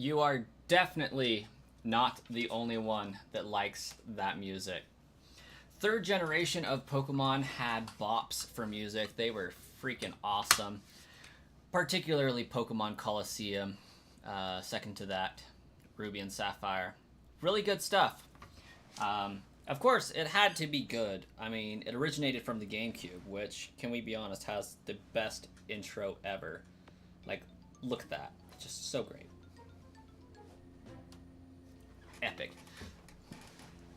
You are definitely not the only one that likes that music. Third generation of Pokemon had bops for music. They were freaking awesome. Particularly Pokemon Colosseum. Second to that, Ruby and Sapphire. Really good stuff. Of course, it had to be good. I mean, it originated from the GameCube, which, can we be honest, has the best intro ever. Like, look at that. Just so great. Epic.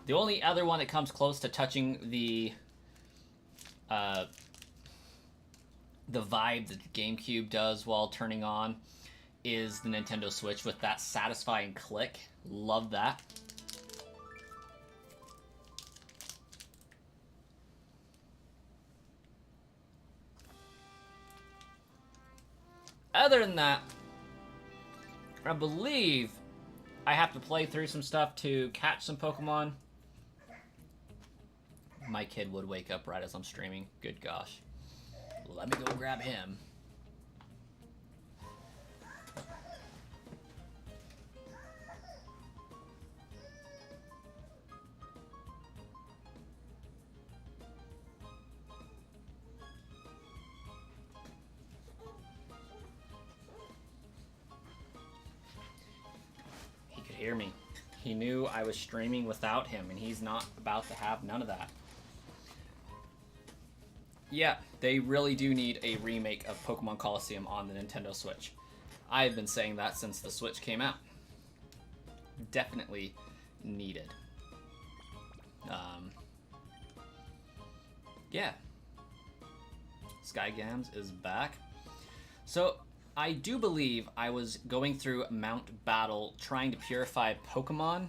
The only other one that comes close to touching the vibe that the GameCube does while turning on is the Nintendo Switch with that satisfying click. Love that. Other than that, I believe I have to play through some stuff to catch some Pokemon. My kid would wake up right as I'm streaming. Good gosh. Let me go grab him. He could hear me. He knew I was streaming without him, and he's not about to have none of that. Yeah, they really do need a remake of Pokemon Colosseum on the Nintendo Switch. I've been saying that since the Switch came out. Definitely needed. Yeah. Skygams is back. So, I do believe I was going through Mount Battle trying to purify Pokemon.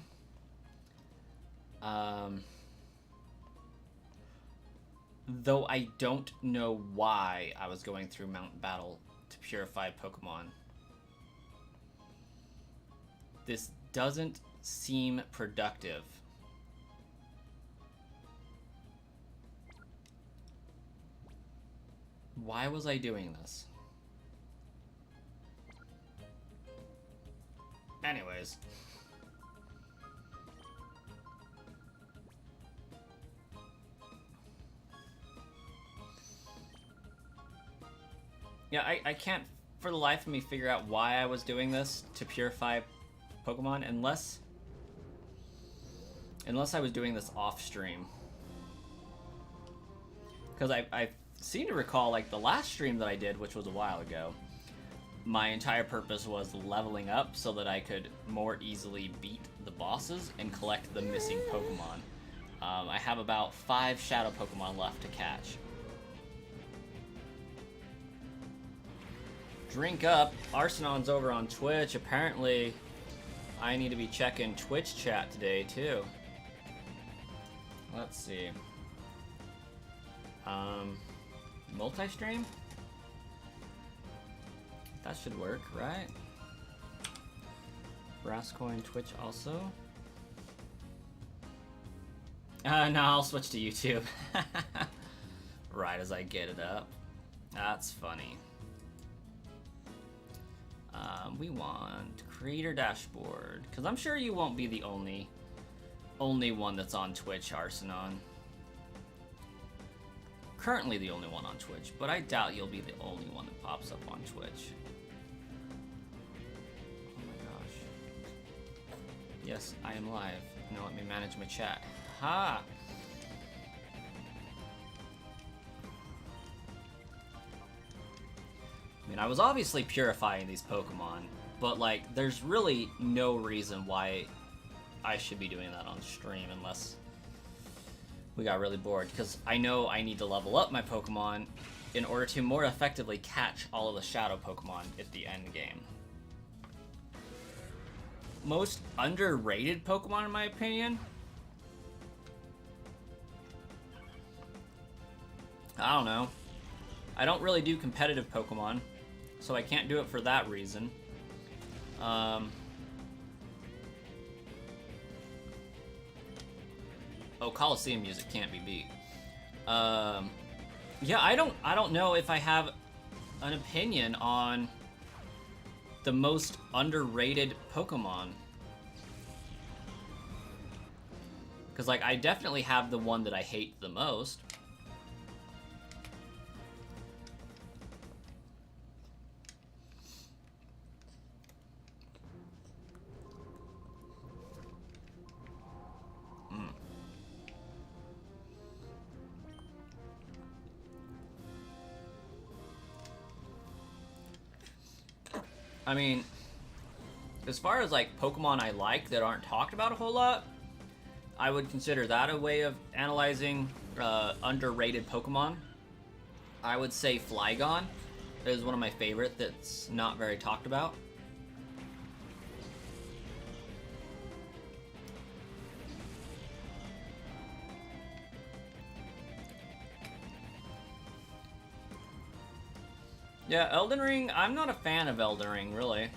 Though I don't know why I was going through Mount Battle to purify Pokemon. This doesn't seem productive. Why was I doing this? Anyways. Yeah, I can't for the life of me figure out why I was doing this to purify Pokemon unless I was doing this off stream. Because I seem to recall, like, the last stream that I did, which was a while ago, my entire purpose was leveling up so that I could more easily beat the bosses and collect the missing Pokemon. I have about 5 Shadow Pokemon left to catch. Drink up. Arsenon's over on Twitch. Apparently, I need to be checking Twitch chat today, too. Let's see. Multi-stream? That should work, right? Brasscoin Twitch also? No, I'll switch to YouTube. Right as I get it up. That's funny. We want creator dashboard, because I'm sure you won't be the only one that's on Twitch, Arsenon. Currently the only one on Twitch, but I doubt you'll be the only one that pops up on Twitch. Oh my gosh. Yes, I am live. Now let me manage my chat. Ha! I mean, I was obviously purifying these Pokemon, but, like, there's really no reason why I should be doing that on stream unless we got really bored, because I know I need to level up my Pokemon in order to more effectively catch all of the Shadow Pokemon at the end game. Most underrated Pokemon, in my opinion? I don't know. I don't really do competitive Pokemon, so I can't do it for that reason. Oh, Colosseum music can't be beat. Yeah, I don't know if I have an opinion on the most underrated Pokemon. Because, like, I definitely have the one that I hate the most. I mean, as far as, like, Pokemon I like that aren't talked about a whole lot, I would consider that a way of analyzing underrated Pokemon. I would say Flygon is one of my favorite that's not very talked about. Yeah, Elden Ring, I'm not a fan of Elden Ring, really.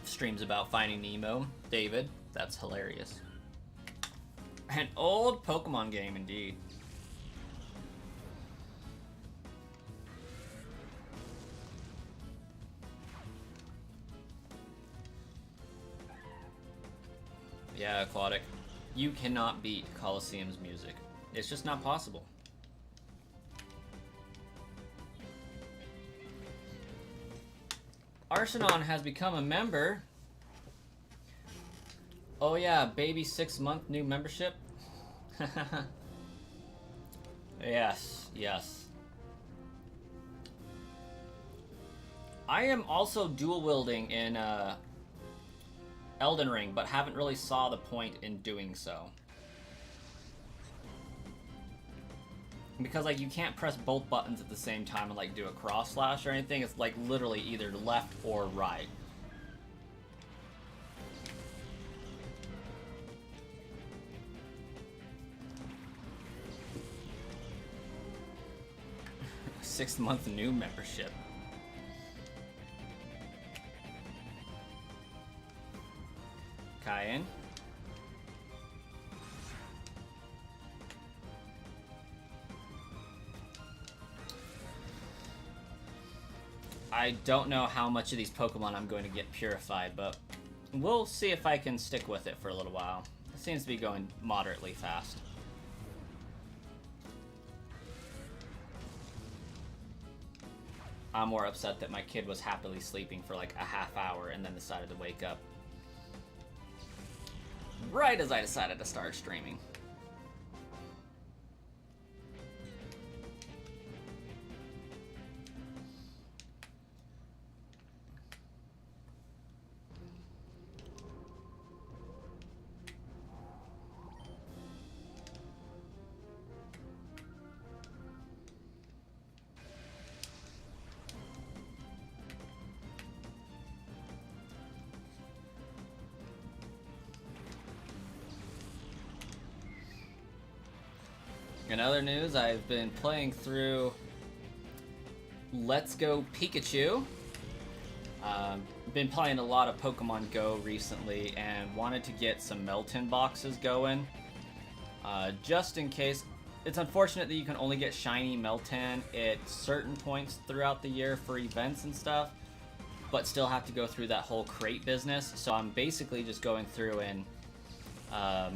Streams about Finding Nemo. David, that's hilarious. An old Pokemon game, indeed. Yeah, Aquatic. You cannot beat Colosseum's music. It's just not possible. Arsenon has become a member. Oh yeah, baby 6-month new membership. Yes, yes. I am also dual wielding in Elden Ring, but haven't really saw the point in doing so. Because, like, you can't press both buttons at the same time and, like, do a cross slash or anything. It's, like, literally either left or right. Six-month new membership. Cayenne. I don't know how much of these Pokemon I'm going to get purified, but we'll see if I can stick with it for a little while. It seems to be going moderately fast. I'm more upset that my kid was happily sleeping for like a half hour and then decided to wake up right as I decided to start streaming. In other news, I've been playing through Let's Go Pikachu. Been playing a lot of Pokemon Go recently and wanted to get some Melton boxes going. Just in case. It's unfortunate that you can only get shiny Melton at certain points throughout the year for events and stuff, but still have to go through that whole crate business. So I'm basically just going through and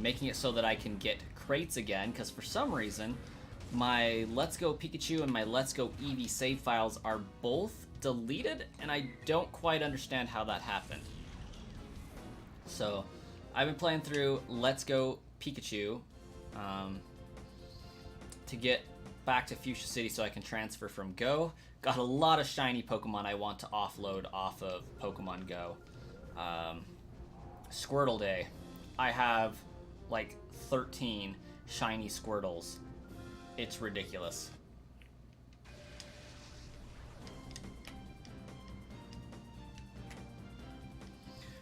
making it so that I can get crates again, because for some reason my Let's Go Pikachu and my Let's Go Eevee save files are both deleted, and I don't quite understand how that happened. So I've been playing through Let's Go Pikachu to get back to Fuchsia City so I can transfer from Go. Got a lot of shiny Pokemon I want to offload off of Pokemon Go. Squirtle Day. I have like 13 shiny Squirtles. It's ridiculous.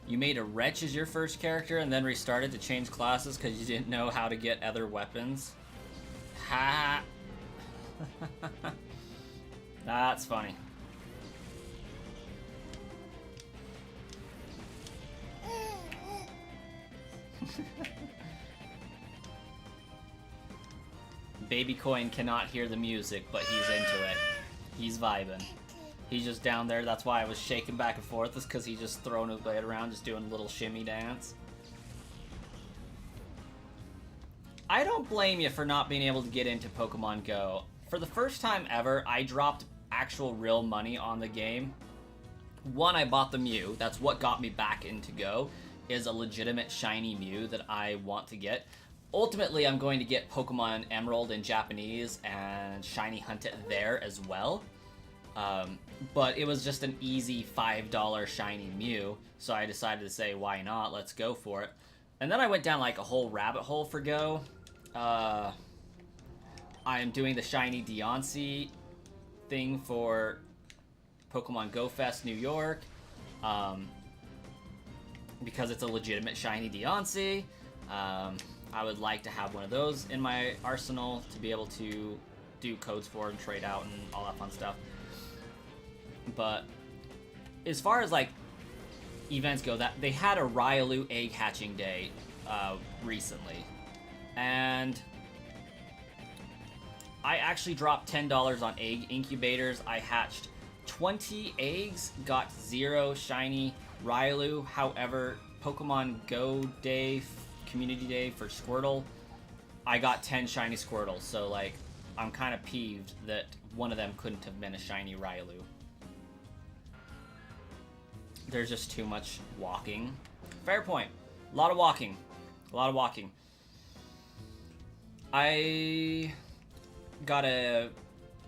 You made a Wretch as your first character and then restarted to change classes because you didn't know how to get other weapons? Ha! That's funny. Baby Coin cannot hear the music, but he's into it. He's vibing. He's just down there. That's why I was shaking back and forth, is because he's just throwing his blade around, just doing a little shimmy dance. I don't blame you for not being able to get into Pokemon Go. For the first time ever, I dropped actual real money on the game. One, I bought the Mew. That's what got me back into Go, is a legitimate shiny Mew that I want to get. Ultimately, I'm going to get Pokemon Emerald in Japanese and shiny hunt it there as well. But it was just an easy $5 shiny Mew, so I decided to say, why not? Let's go for it. And then I went down like a whole rabbit hole for Go. I am doing the shiny Deontay thing for Pokemon Go Fest New York, because it's a legitimate shiny Deontay. I would like to have one of those in my arsenal to be able to do codes for and trade out and all that fun stuff. But as far as like events go, that they had a Riolu egg hatching day recently, and I actually dropped $10 on egg incubators. I hatched 20 eggs, got 0 shiny Riolu. However, Pokemon Go Day, Community Day for Squirtle, I got 10 shiny Squirtles. So like, I'm kind of peeved that one of them couldn't have been a shiny Riolu. There's just too much walking. Fair point. A lot of walking. A lot of walking. I got a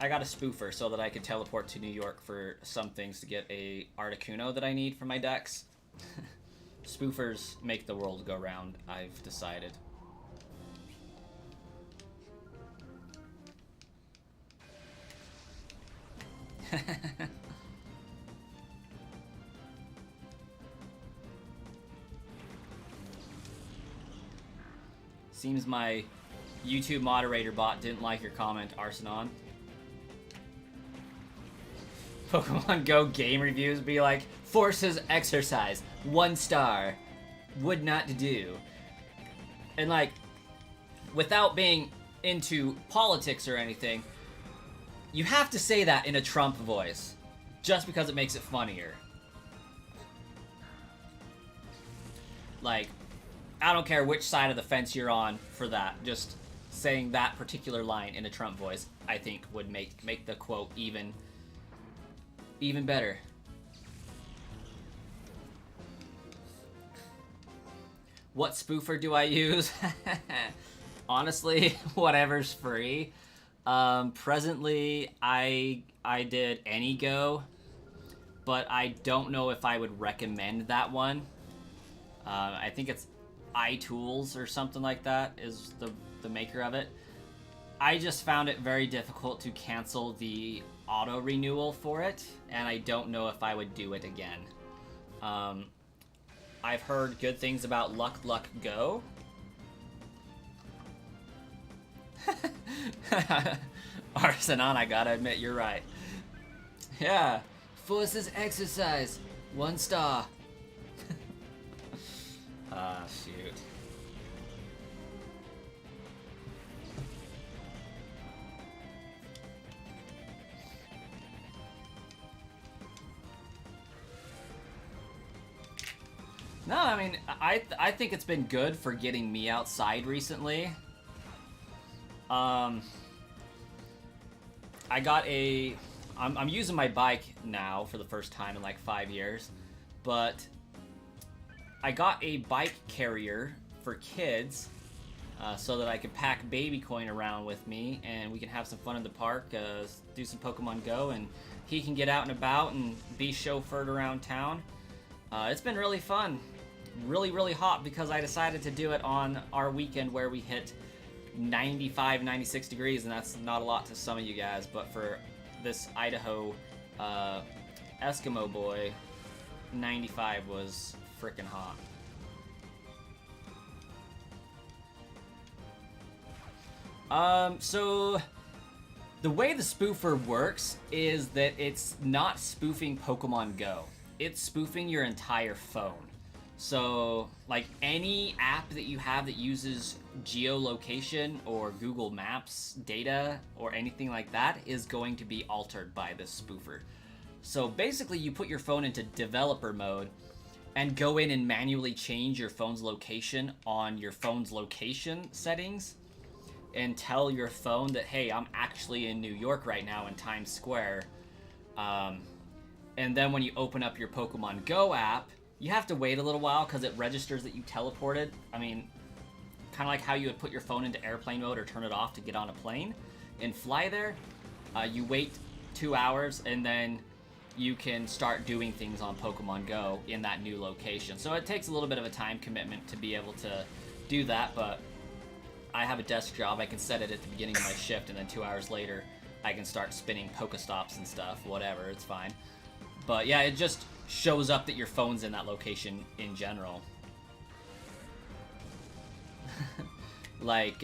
spoofer so that I could teleport to New York for some things to get a Articuno that I need for my decks. Spoofers make the world go round, I've decided. Seems my YouTube moderator bot didn't like your comment, Arsenon. Pokemon Go game reviews be like, forces exercise, 1 star, would not do. And like, without being into politics or anything, you have to say that in a Trump voice, just because it makes it funnier. Like, I don't care which side of the fence you're on for that, just saying that particular line in a Trump voice, I think would make the quote even better. What spoofer do I use? Honestly, whatever's free. Presently, I did AnyGo, but I don't know if I would recommend that one. I think it's iTools or something like that is the maker of it. I just found it very difficult to cancel the auto renewal for it, and I don't know if I would do it again. I've heard good things about Luck Go. Arsenon, I gotta admit, you're right. Yeah, forces exercise, 1 star. Ah, shoot. No, I mean, I think it's been good for getting me outside recently. I'm using my bike now for the first time in like 5 years, but I got a bike carrier for kids so that I could pack Baby Coin around with me and we can have some fun in the park, do some Pokemon Go, and he can get out and about and be chauffeured around town. It's been really fun. Really, really hot because I decided to do it on our weekend where we hit 95, 96 degrees, and that's not a lot to some of you guys, but for this Idaho Eskimo boy, 95 was freaking hot. So the way the spoofer works is that it's not spoofing Pokemon Go. It's spoofing your entire phone. So, like any app that you have that uses geolocation or Google Maps data or anything like that is going to be altered by this spoofer. So basically, you put your phone into developer mode and go in and manually change your phone's location on your phone's location settings and tell your phone that, hey, I'm actually in New York right now in Times Square. And then when you open up your Pokemon Go app, you have to wait a little while because it registers that you teleported. I mean, kind of like how you would put your phone into airplane mode or turn it off to get on a plane and fly there. You wait 2 hours and then you can start doing things on Pokemon Go in that new location. So it takes a little bit of a time commitment to be able to do that, but I have a desk job. I can set it at the beginning of my shift, and then 2 hours later, I can start spinning Pokestops and stuff, whatever, it's fine. But yeah, it just shows up that your phone's in that location in general. Like,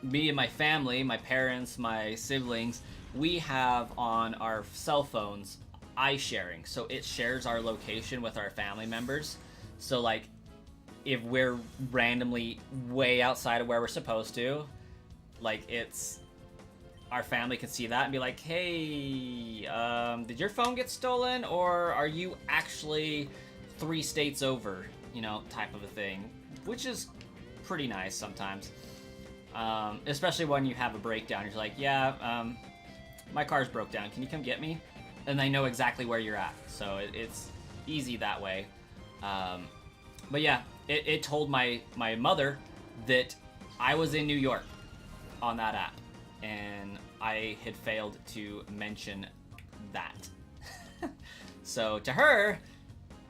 me and my family, my parents, my siblings, we have on our cell phones iSharing, so it shares our location with our family members. So like, if we're randomly way outside of where we're supposed to, like, it's, our family can see that and be like, hey, did your phone get stolen, or are you actually 3 states over, you know, type of a thing, which is pretty nice sometimes. Especially when you have a breakdown, you're like, yeah, my car's broke down, can you come get me? And they know exactly where you're at, so it's easy that way. But yeah, it told my mother that I was in New York on that app, and I had failed to mention that. So to her,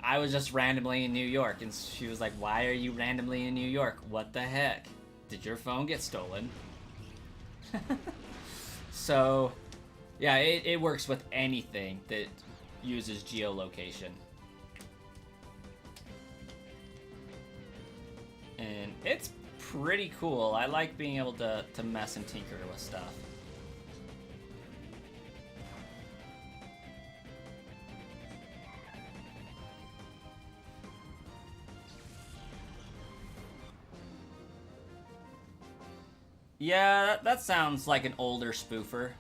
I was just randomly in New York, and she was like, why are you randomly in New York? What the heck? Did your phone get stolen? So yeah, it works with anything that uses geolocation. And it's pretty cool. I like being able to mess and tinker with stuff. Yeah, that sounds like an older spoofer.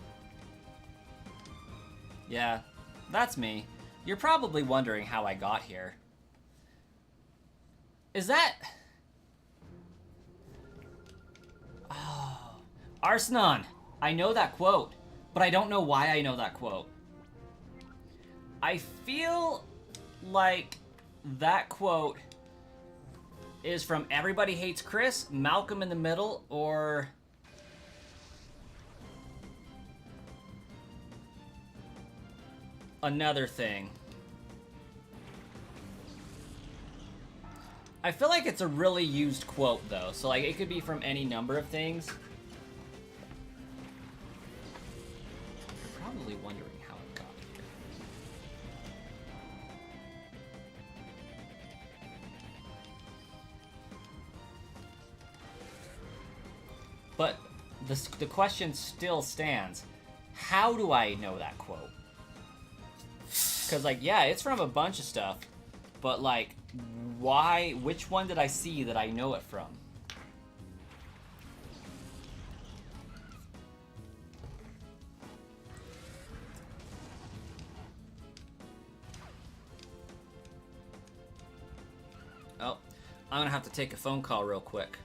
Yeah, that's me. You're probably wondering how I got here. Is that... Oh, Arsenon, I know that quote, but I don't know why I know that quote. I feel like that quote is from Everybody Hates Chris, Malcolm in the Middle, or... another thing. I feel like it's a really used quote, though, so like it could be from any number of things. You're probably wondering how it got here. But the question still stands. How do I know that quote? Because, like, yeah, it's from a bunch of stuff, but, like, why, which one did I see that I know it from? Oh, I'm gonna have to take a phone call real quick.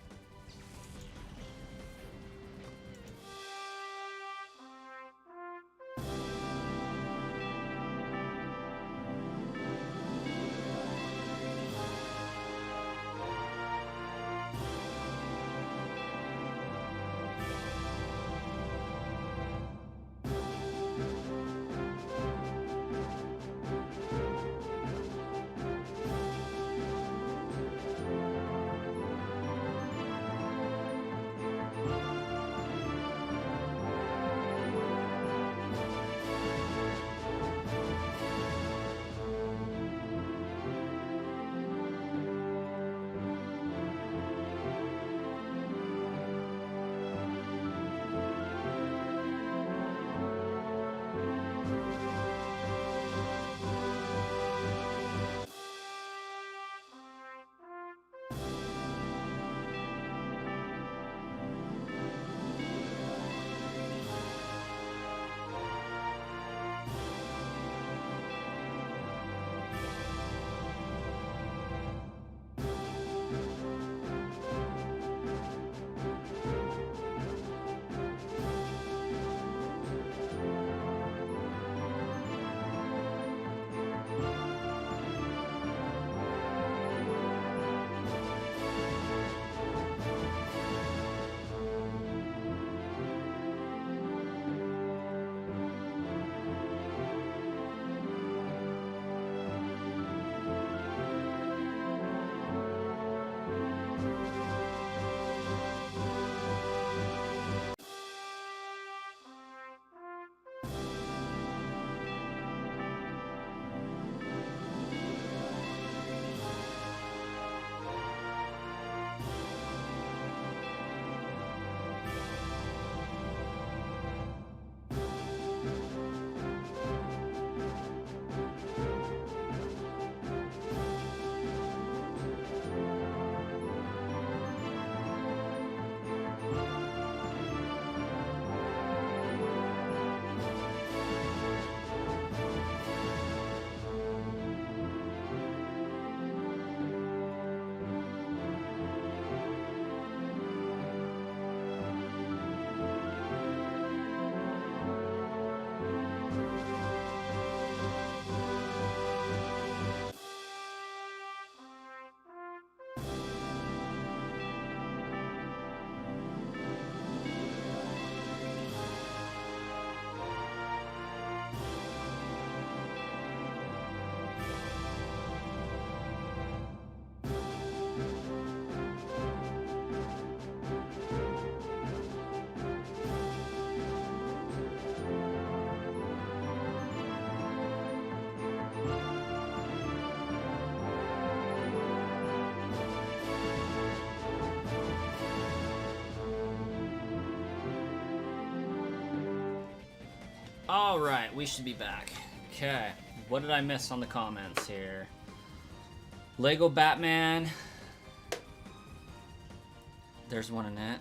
Alright, we should be back. Okay, what did I miss on the comments here? Lego Batman. There's one in it.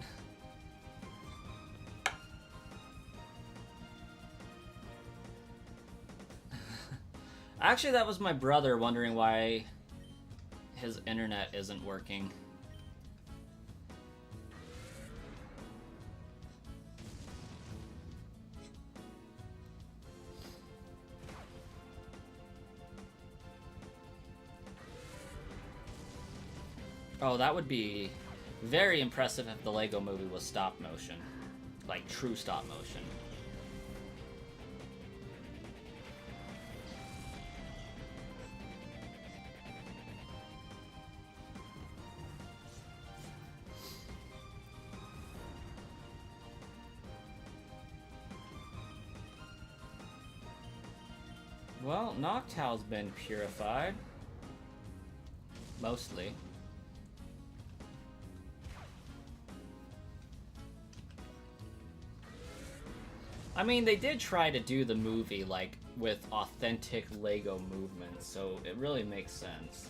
Actually, that was my brother wondering why his internet isn't working. Oh, that would be very impressive if the Lego movie was stop motion. Like, true stop motion. Well, Noctow's been purified. Mostly. I mean, they did try to do the movie, like, with authentic Lego movements, so it really makes sense.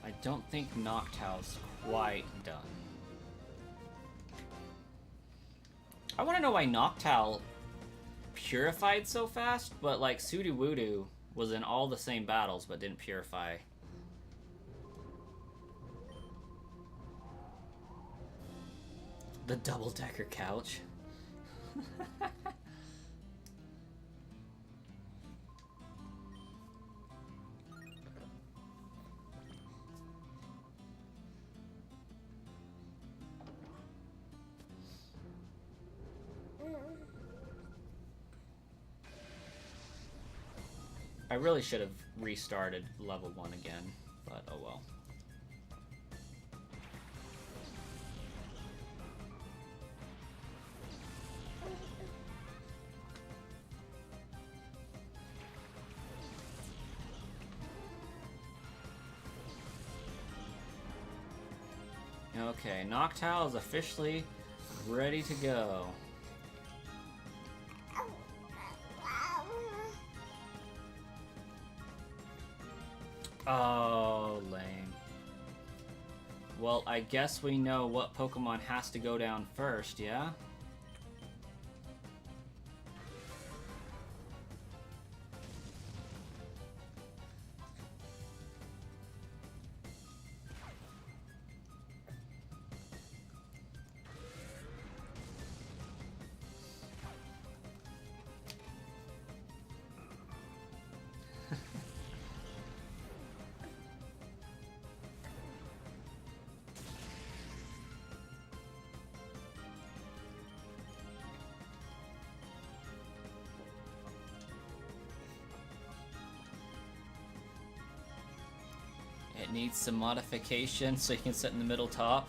I don't think Noctow's quite done. I want to know why Noctowl purified so fast, but like Sudowoodo was in all the same battles but didn't purify. The double-decker couch. I really should have restarted level 1 again, but oh well. Okay, Noctowl is officially ready to go. Oh, lame. Well, I guess we know what Pokemon has to go down first, yeah? It needs some modification so you can sit in the middle top.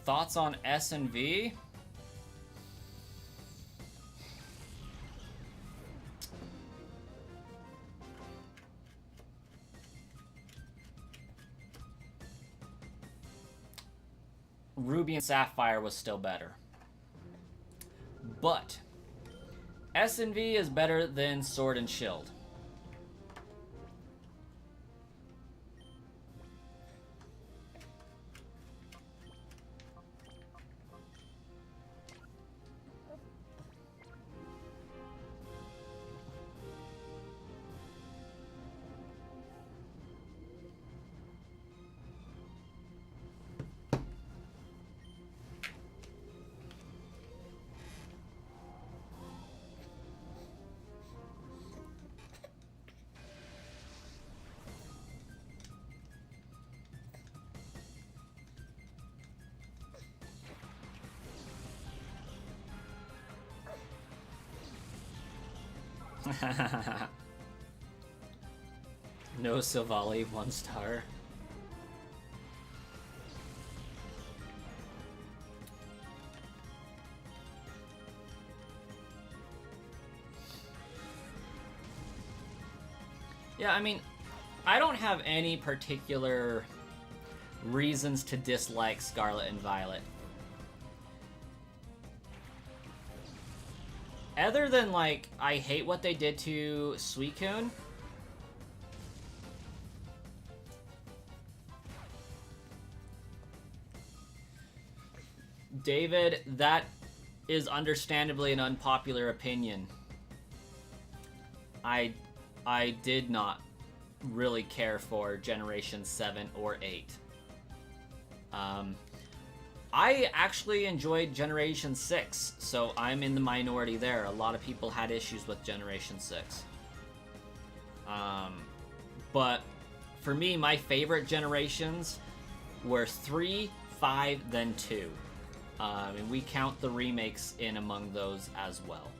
Thoughts on S and V? Ruby and Sapphire was still better. But S and V is better than Sword and Shield. No Silvally, 1 star. Yeah, I mean, I don't have any particular reasons to dislike Scarlet and Violet. Other than, like, I hate what they did to Suicune. David, that is understandably an unpopular opinion. I did not really care for Generation 7 or 8. I actually enjoyed Generation 6, so I'm in the minority there. A lot of people had issues with Generation 6. But for me, my favorite generations were 3, 5, then 2. And we count the remakes in among those as well.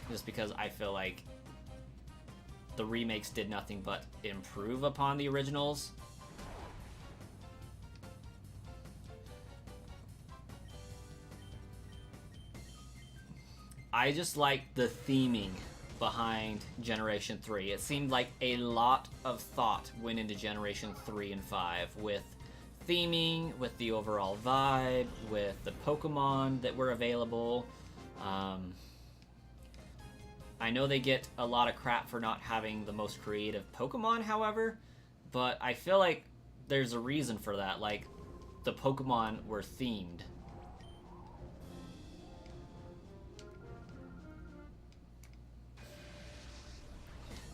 Just because I feel like the remakes did nothing but improve upon the originals. I just like the theming behind Generation 3. It seemed like a lot of thought went into Generation 3 and 5 with theming, with the overall vibe, with the Pokemon that were available. I know they get a lot of crap for not having the most creative Pokemon, however, but I feel like there's a reason for that. Like, the Pokemon were themed.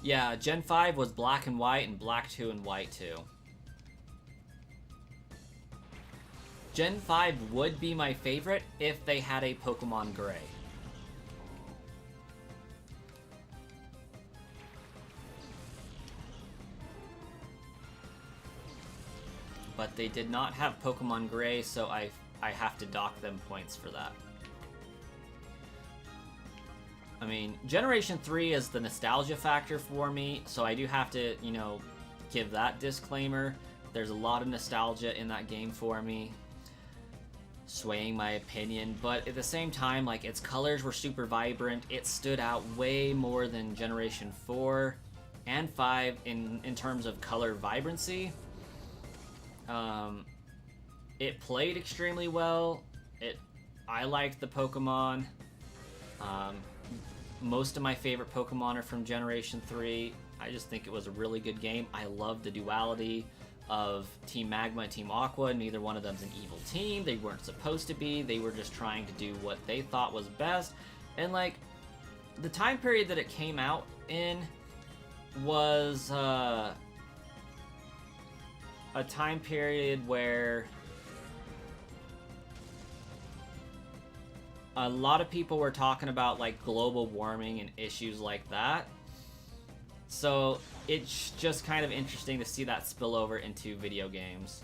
Yeah, Gen 5 was black and white, and black 2 and white 2. Gen 5 would be my favorite if they had a Pokemon Gray. But they did not have Pokemon Gray, so I have to dock them points for that. I mean, Generation 3 is the nostalgia factor for me, so I do have to, you know, give that disclaimer. There's a lot of nostalgia in that game for me, swaying my opinion, but at the same time, like, its colors were super vibrant. It stood out way more than Generation 4 and 5 in terms of color vibrancy. It played extremely well. I liked the Pokemon. Most of my favorite Pokemon are from Generation 3. I just think it was a really good game. I love the duality of Team Magma and Team Aqua. Neither one of them's an evil team. They weren't supposed to be. They were just trying to do what they thought was best. And, like, the time period that it came out in was a time period where a lot of people were talking about, like, global warming and issues like that. So it's just kind of interesting to see that spill over into video games.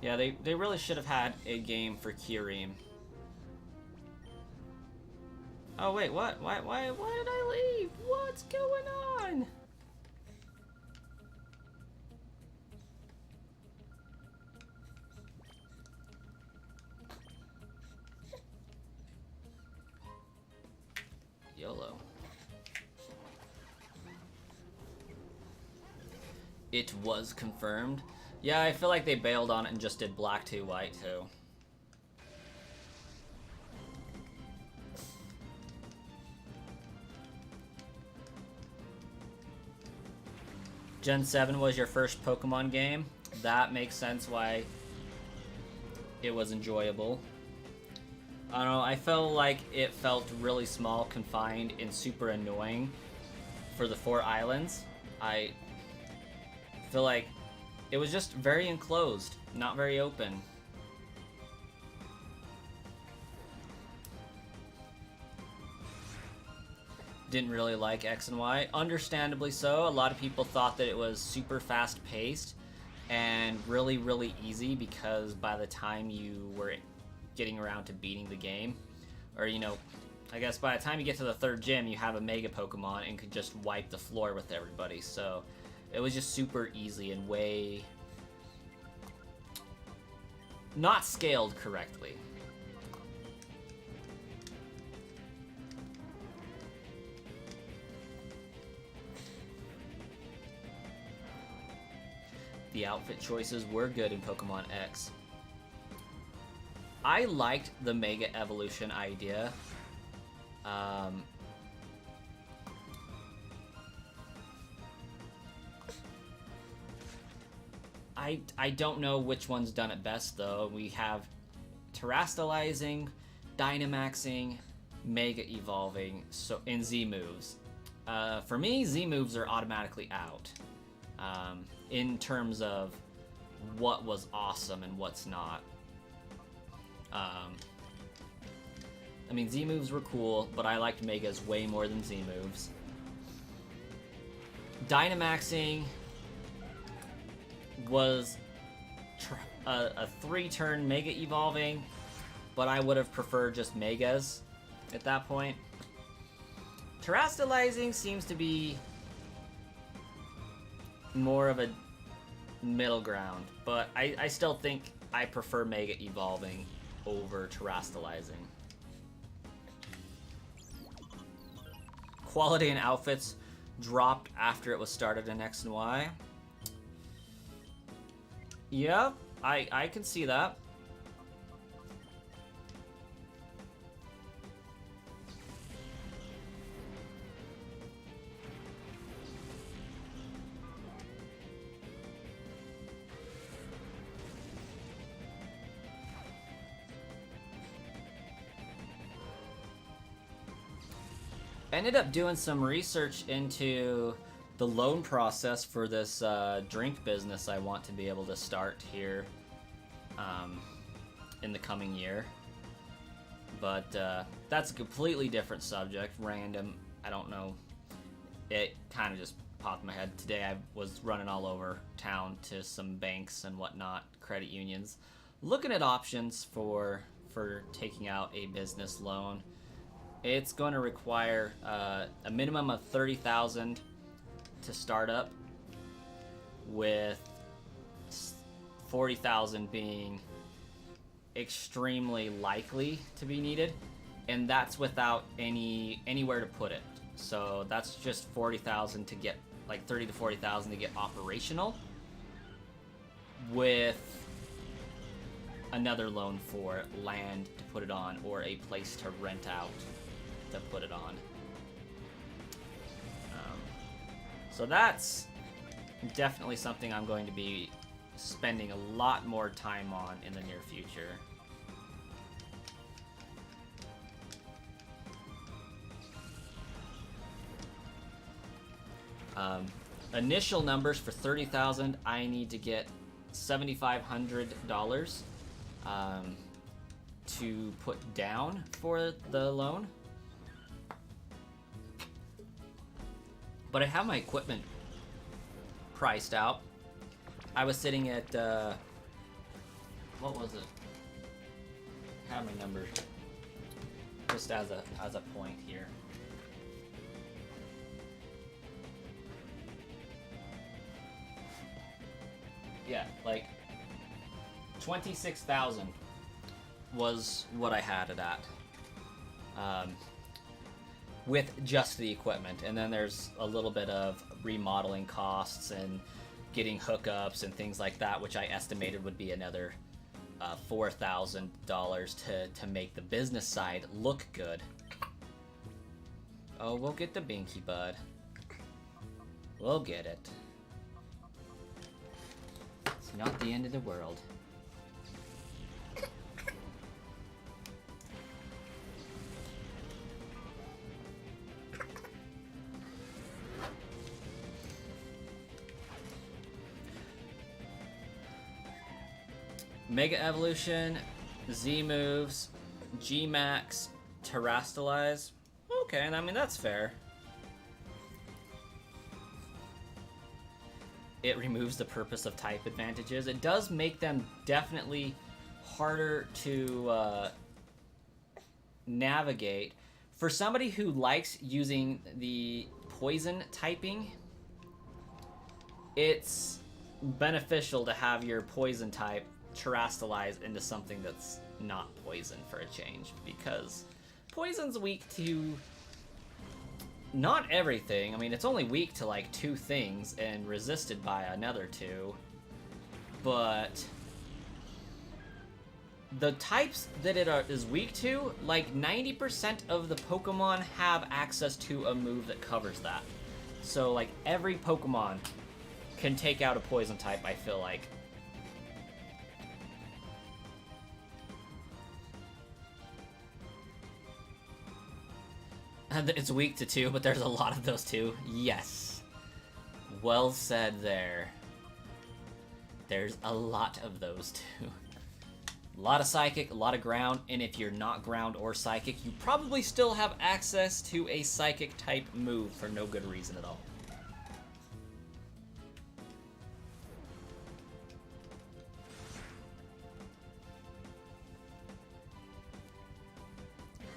Yeah, they really should have had a game for Kyurem. Oh wait, what? Why did I leave? What's going on? YOLO. It was confirmed. Yeah, I feel like they bailed on it and just did black 2, white 2. Gen 7 was your first Pokemon game. That makes sense why it was enjoyable. I don't know, I felt like it felt really small, confined, and super annoying for the 4 islands. I feel like it was just very enclosed, not very open. Didn't really like X and Y. Understandably so. A lot of people thought that it was super fast paced and really, really easy because by the time you were getting around to beating the game, or, you know, I guess by the time you get to the 3rd gym, you have a Mega Pokemon and could just wipe the floor with everybody. So it was just super easy and way not scaled correctly. The outfit choices were good in Pokemon X. I liked the Mega Evolution idea. I don't know which one's done it best, though. We have Terastallizing, Dynamaxing, Mega Evolving, so in Z moves. For me, Z moves are automatically out. In terms of what was awesome and what's not. I mean, Z moves were cool, but I liked Megas way more than Z moves. Dynamaxing was a 3-turn Mega Evolving, but I would have preferred just Megas at that point. Terastallizing seems to be more of a middle ground, but I still think I prefer Mega Evolving over Terastallizing. Quality and outfits dropped after it was started in X and Y. Yeah, I can see that. Ended up doing some research into the loan process for this drink business I want to be able to start here in the coming year. But that's a completely different subject, random. I don't know. It kind of just popped in my head. Today I was running all over town to some banks and whatnot, credit unions, looking at options for taking out a business loan. It's going to require a minimum of $30,000 to start up, with $40,000 being extremely likely to be needed, and that's without anywhere to put it. So that's just $40,000 to get, like $30,000 to $40,000 to get operational, with another loan for land to put it on or a place to rent out to put it on. So that's definitely something I'm going to be spending a lot more time on in the near future. Initial numbers for $30,000, I need to get $7,500 to put down for the loan. But I have my equipment priced out. I was sitting at, what was it? I have my numbers just as a point here. Yeah, like 26,000 was what I had it at. With just the equipment, and then there's a little bit of remodeling costs and getting hookups and things like that, which I estimated would be another $4,000 to make the business side look good. Oh, we'll get the Binky, bud. We'll get it. It's not the end of the world. Mega Evolution, Z moves, G Max, Terrastalize. Okay, I mean, that's fair. It removes the purpose of type advantages. It does make them definitely harder to navigate. For somebody who likes using the poison typing, it's beneficial to have your poison type terrastalize into something that's not poison for a change, because poison's weak to not everything. I mean, it's only weak to like 2 things and resisted by another 2, but the types that it is weak to, like 90% of the Pokemon have access to a move that covers that. So like every Pokemon can take out a poison type, I feel like. And it's weak to 2, but there's a lot of those too. Yes. Well said there. There's a lot of those too. A lot of Psychic, a lot of Ground, and if you're not Ground or Psychic, you probably still have access to a Psychic type move for no good reason at all.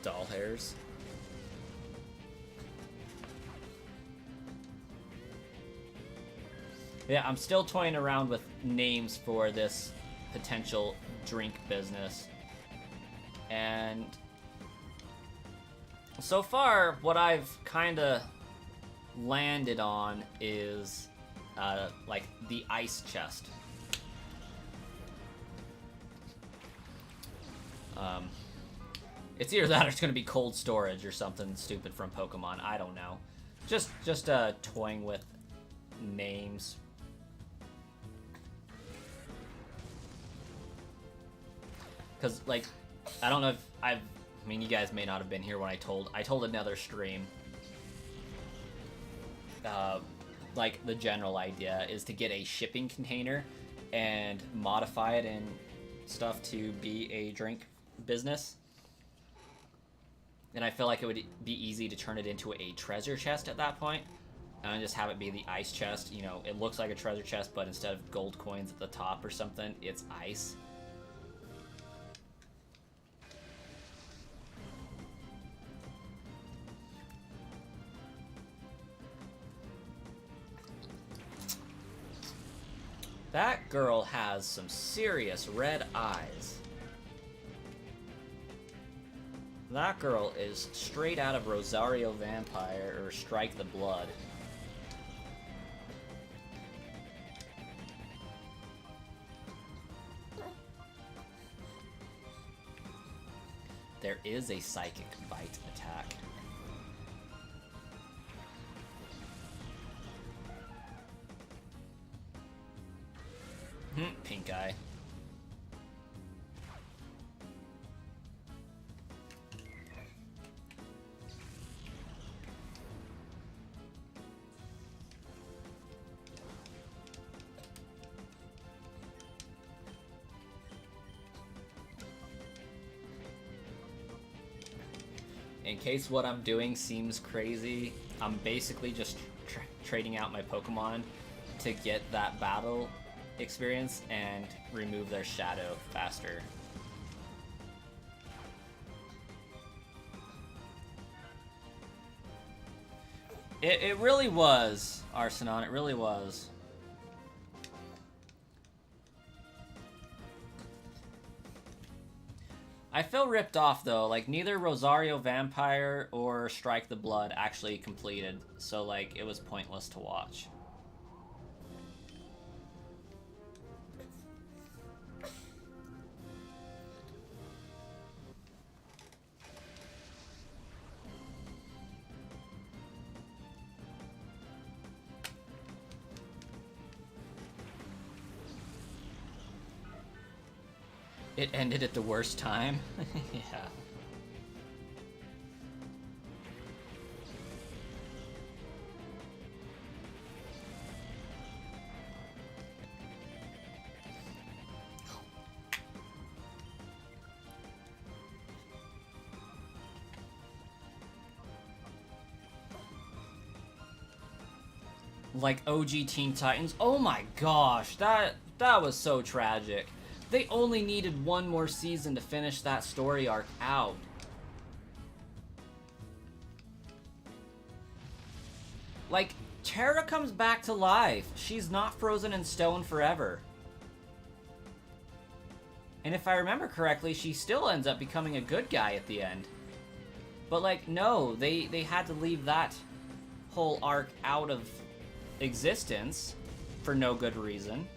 Doll hairs. Yeah, I'm still toying around with names for this potential drink business. And so far, what I've kind of landed on is like the ice chest. It's either that or it's going to be cold storage or something stupid from Pokemon. I don't know. Just toying with names. Because, like, I don't know if I mean, you guys may not have been here when I told another stream. Like, the general idea is to get a shipping container and modify it and stuff to be a drink business. And I feel like it would be easy to turn it into a treasure chest at that point. And just have it be the ice chest. You know, it looks like a treasure chest, but instead of gold coins at the top or something, it's ice. That girl has some serious red eyes. That girl is straight out of Rosario Vampire or Strike the Blood. There is a Psychic Bite attack. Pink eye. In case what I'm doing seems crazy, I'm basically just trading out my Pokemon to get that battle experience and remove their shadow faster. It really was, Arsenon, it really was. I feel ripped off though, like neither Rosario Vampire or Strike the Blood actually completed, so like it was pointless to watch. It ended at the worst time? Yeah. like OG Teen Titans. Oh my gosh, that was so tragic. They only needed one more season to finish that story arc out. Like, Terra comes back to life. She's not frozen in stone forever. And if I remember correctly, she still ends up becoming a good guy at the end. But, like, no, they had to leave that whole arc out of existence for no good reason.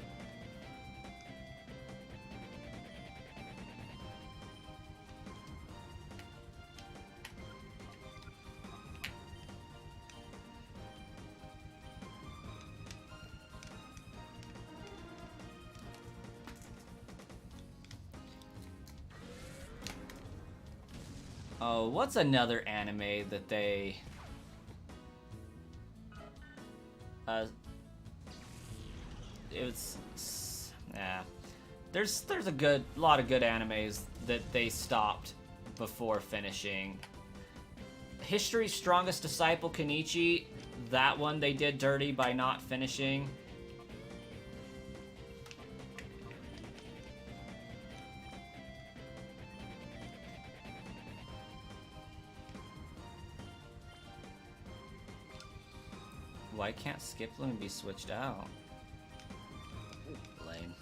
Oh, what's another anime that they... it was... yeah. There's a lot of good animes that they stopped before finishing. History's Strongest Disciple, Kenichi, that one they did dirty by not finishing. Why can't Skip Loom be switched out? Lame.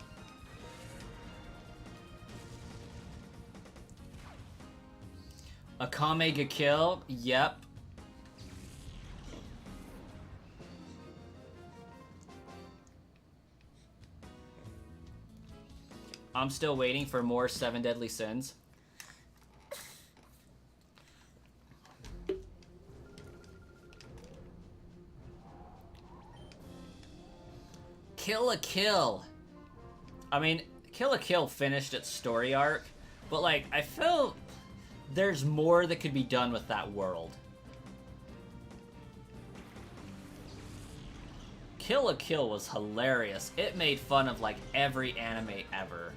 Akame ga Kill? Yep. I'm still waiting for more Seven Deadly Sins. Kill la Kill. I mean, Kill la Kill finished its story arc, but like, I feel there's more that could be done with that world. Kill la Kill was hilarious. It made fun of like every anime ever.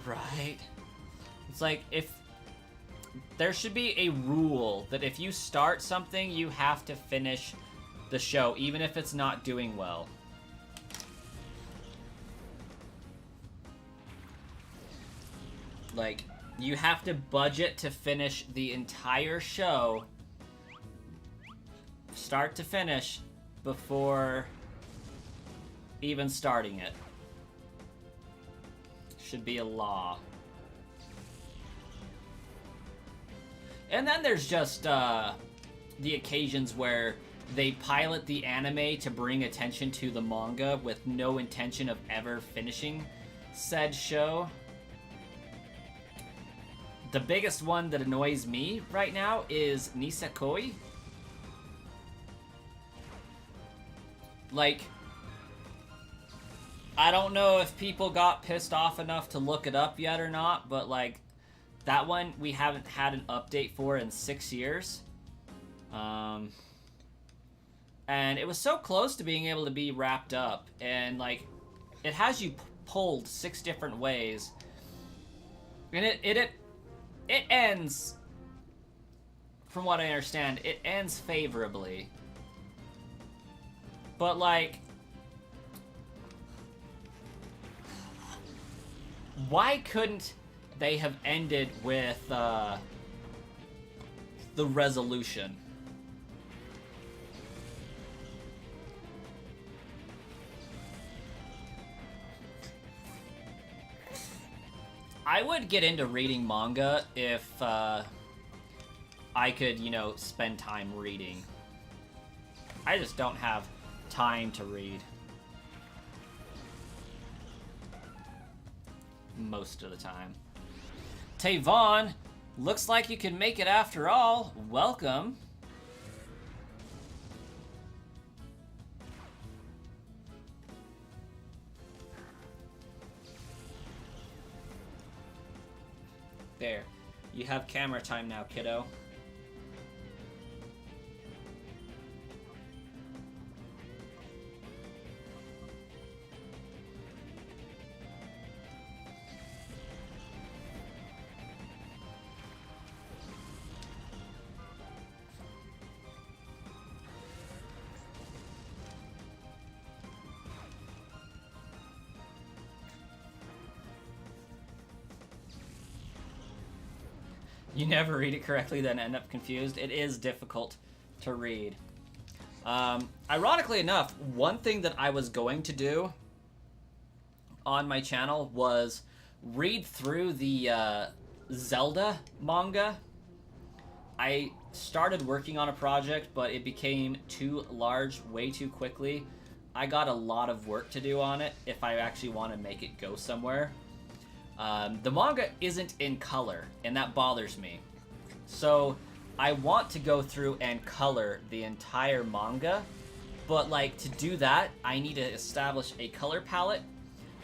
Right? It's like, if there should be a rule that if you start something, you have to finish the show, even if it's not doing well. Like, you have to budget to finish the entire show, start to finish, before even starting it. Should be a law. And then there's just the occasions where they pilot the anime to bring attention to the manga with no intention of ever finishing said show. The biggest one that annoys me right now is Nisekoi. Like, I don't know if people got pissed off enough to look it up yet or not, but like, that one we haven't had an update for in 6 years. And it was so close to being able to be wrapped up, and like, it has you pulled 6 different ways, and it ends, from what I understand, it ends favorably. But like, why couldn't they have ended with the resolution? I would get into reading manga if I could, you know, spend time reading. I just don't have time to read most of the time. Tavon, looks like you can make it after all. Welcome. There. You have camera time now, kiddo. You never read it correctly, then end up confused. It is difficult to read. Ironically enough, one thing that I was going to do on my channel was read through the Zelda manga. I started working on a project, but it became too large way too quickly. I got a lot of work to do on it if I actually want to make it go somewhere. The manga isn't in color, and that bothers me. So I want to go through and color the entire manga, but like to do that, I need to establish a color palette.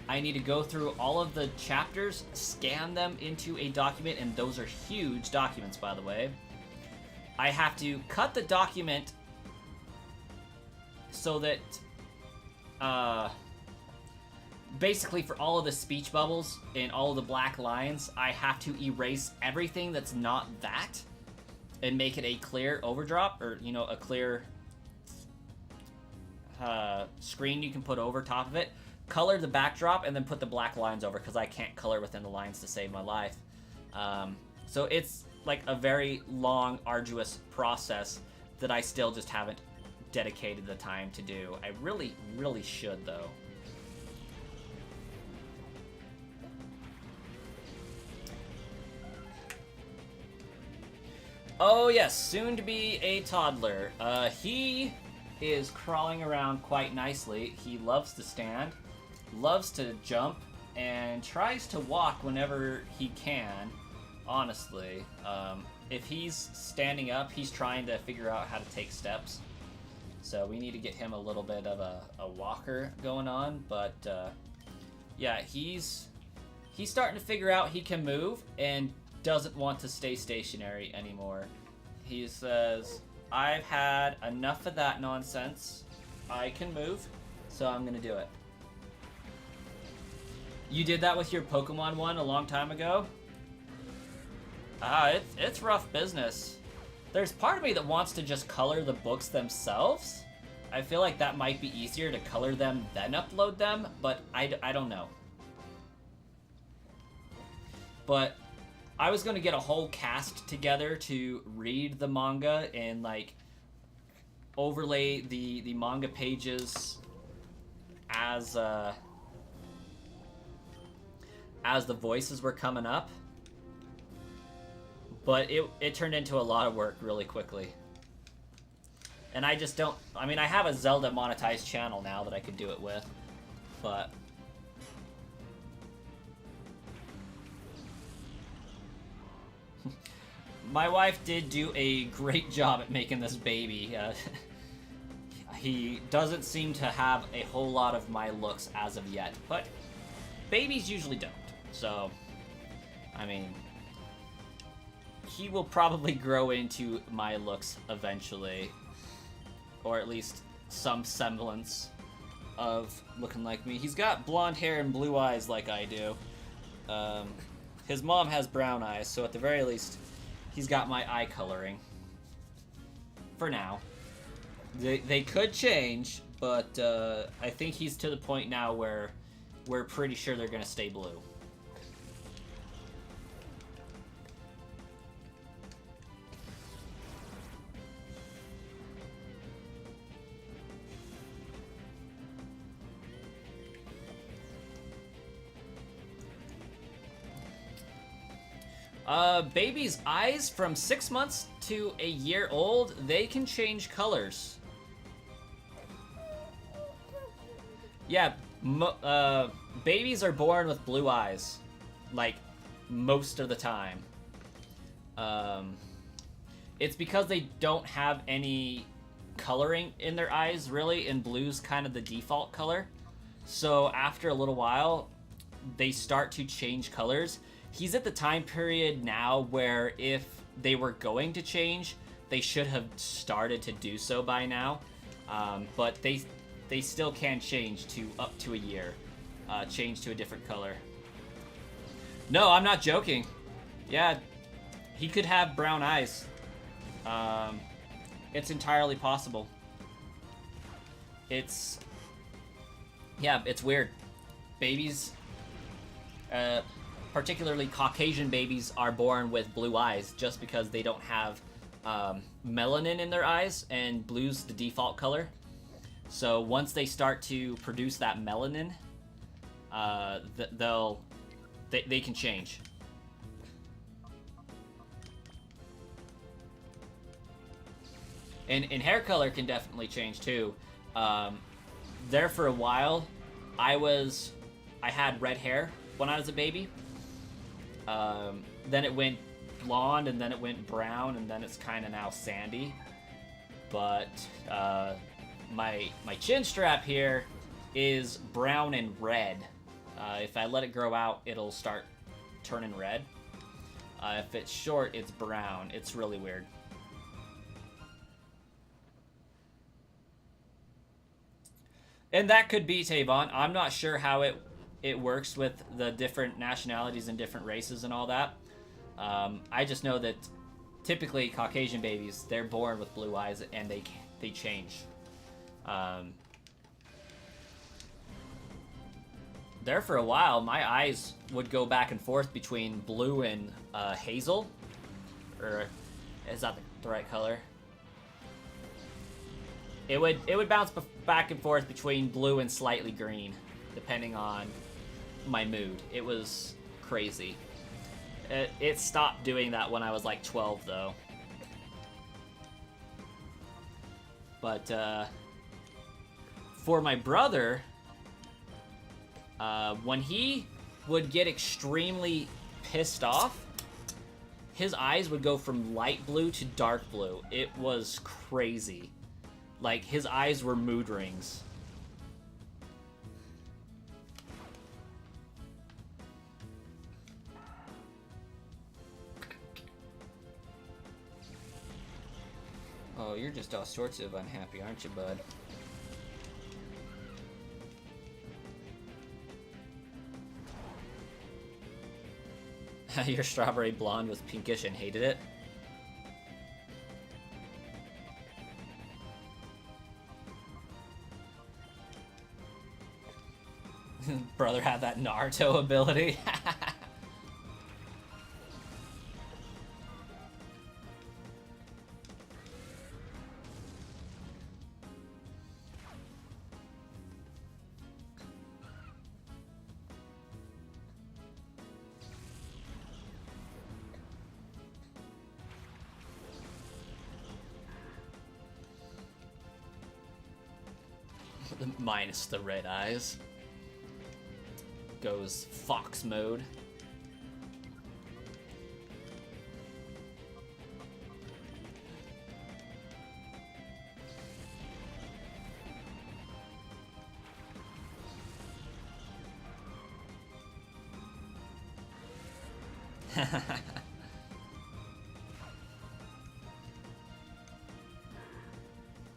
I need to go through all of the chapters, scan them into a document, and those are huge documents, by the way. I have to cut the document so that, basically for all of the speech bubbles and all of the black lines, I have to erase everything that's not that and make it a clear overdrop, or, you know, a clear screen you can put over top of it. Color the backdrop and then put the black lines over, because I can't color within the lines to save my life. So it's like a very long, arduous process that I still just haven't dedicated the time to do. I really, really should, though. Oh yes, soon to be a toddler. He is crawling around quite nicely. He loves to stand, loves to jump, and tries to walk whenever he can, honestly. If he's standing up, he's trying to figure out how to take steps. So we need to get him a little bit of a walker going on, but yeah, he's starting to figure out he can move and doesn't want to stay stationary anymore. He says, I've had enough of that nonsense. I can move, so I'm gonna do it. You did that with your Pokemon one a long time ago? It's rough business. There's part of me that wants to just color the books themselves. I feel like that might be easier to color them then upload them, but I don't know. But I was going to get a whole cast together to read the manga and like overlay the manga pages as the voices were coming up. But it turned into a lot of work really quickly. And I just don't... I mean, I have a Zelda monetized channel now that I could do it with. But... my wife did do a great job at making this baby. He doesn't seem to have a whole lot of my looks as of yet. But babies usually don't. So, I mean... he will probably grow into my looks eventually. Or at least some semblance of looking like me. He's got blonde hair and blue eyes like I do. His mom has brown eyes, so at the very least, he's got my eye coloring. For now. They could change, but I think he's to the point now where we're pretty sure they're going to stay blue. Babies' eyes from 6 months to a year old, they can change colors. Yeah, babies are born with blue eyes, like, most of the time. It's because they don't have any coloring in their eyes, really, and blue's kind of the default color. So after a little while, they start to change colors. He's at the time period now where if they were going to change, they should have started to do so by now. But they still can change to up to a year. Change to a different color. No, I'm not joking. Yeah, he could have brown eyes. It's entirely possible. Yeah, it's weird. Babies... particularly Caucasian babies are born with blue eyes just because they don't have melanin in their eyes, and blue's the default color. So once they start to produce that melanin, they can change. And hair color can definitely change too. There for a while, I had red hair when I was a baby. Then it went blonde, and then it went brown, and then it's kind of now sandy. But my chin strap here is brown and red. If I let it grow out, it'll start turning red. If it's short, it's brown. It's really weird. And that could be Tavon. I'm not sure how it works with the different nationalities and different races and all that. I just know that typically Caucasian babies, they're born with blue eyes, and they change. There for a while, my eyes would go back and forth between blue and hazel. Or is that the right color? It would bounce back and forth between blue and slightly green, depending on my mood. It was crazy. It stopped doing that when I was like 12, though. But for my brother, when he would get extremely pissed off, his eyes would go from light blue to dark blue. It was crazy. Like, his eyes were mood rings. Oh, you're just all sorts of unhappy, aren't you, bud? Your strawberry blonde was pinkish and hated it. Brother had that Naruto ability. Minus the red eyes. Goes fox mode.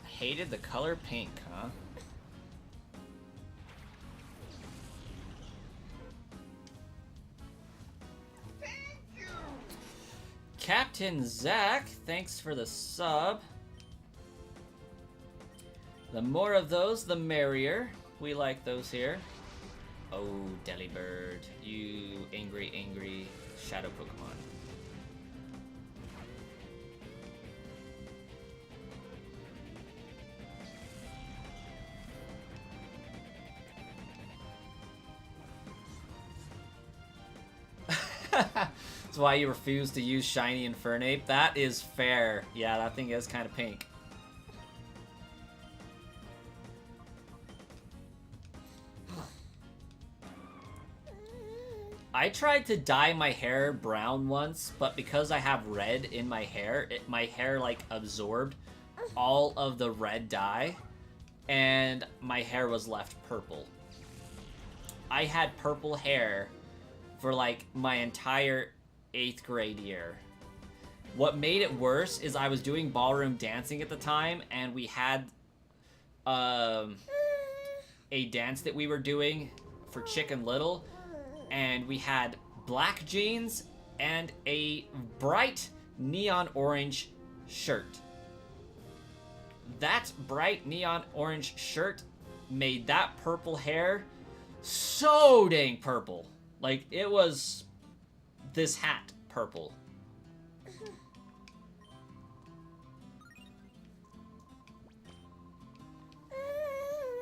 Hated the color pink, huh? Captain Zach, thanks for the sub. The more of those, the merrier. We like those here. Oh, Delibird, you angry shadow Pokemon. That's why you refuse to use Shiny Infernape. That is fair. Yeah, that thing is kind of pink. I tried to dye my hair brown once, but because I have red in my hair, my hair like absorbed all of the red dye, and my hair was left purple. I had purple hair for like my entire 8th grade year. What made it worse is I was doing ballroom dancing at the time, and we had a dance that we were doing for Chicken Little, and we had black jeans and a bright neon orange shirt. That bright neon orange shirt made that purple hair so dang purple. Like, it was this hat purple.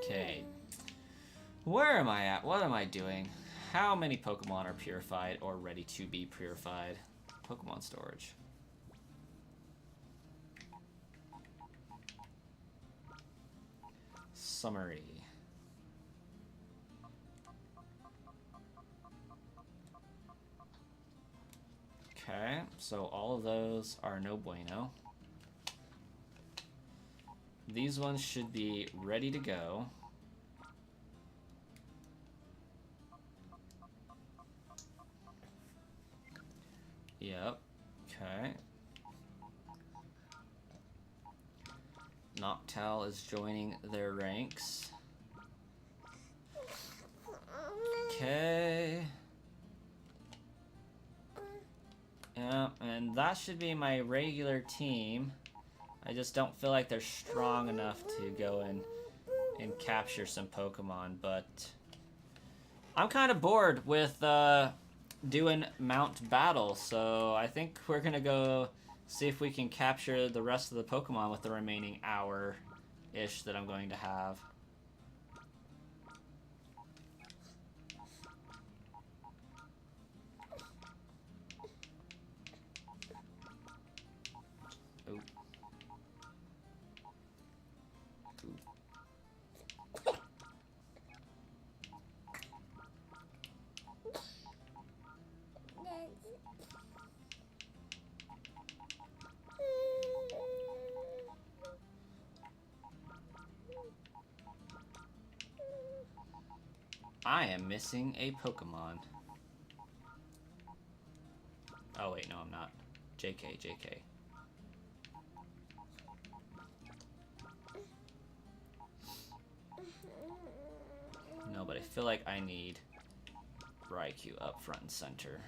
Okay. Where am I at? What am I doing? How many Pokemon are purified or ready to be purified? Pokemon storage. Summary. Okay, so all of those are no bueno. These ones should be ready to go. Yep, okay. Noctowl is joining their ranks. Okay. Yeah, and that should be my regular team. I just don't feel like they're strong enough to go in and capture some Pokemon, but I'm kind of bored with doing Mount Battle, so I think we're gonna go see if we can capture the rest of the Pokemon with the remaining hour-ish that I'm going to have. I am missing a Pokemon. Oh wait, no I'm not. JK, JK. No, but I feel like I need Raikou up front and center.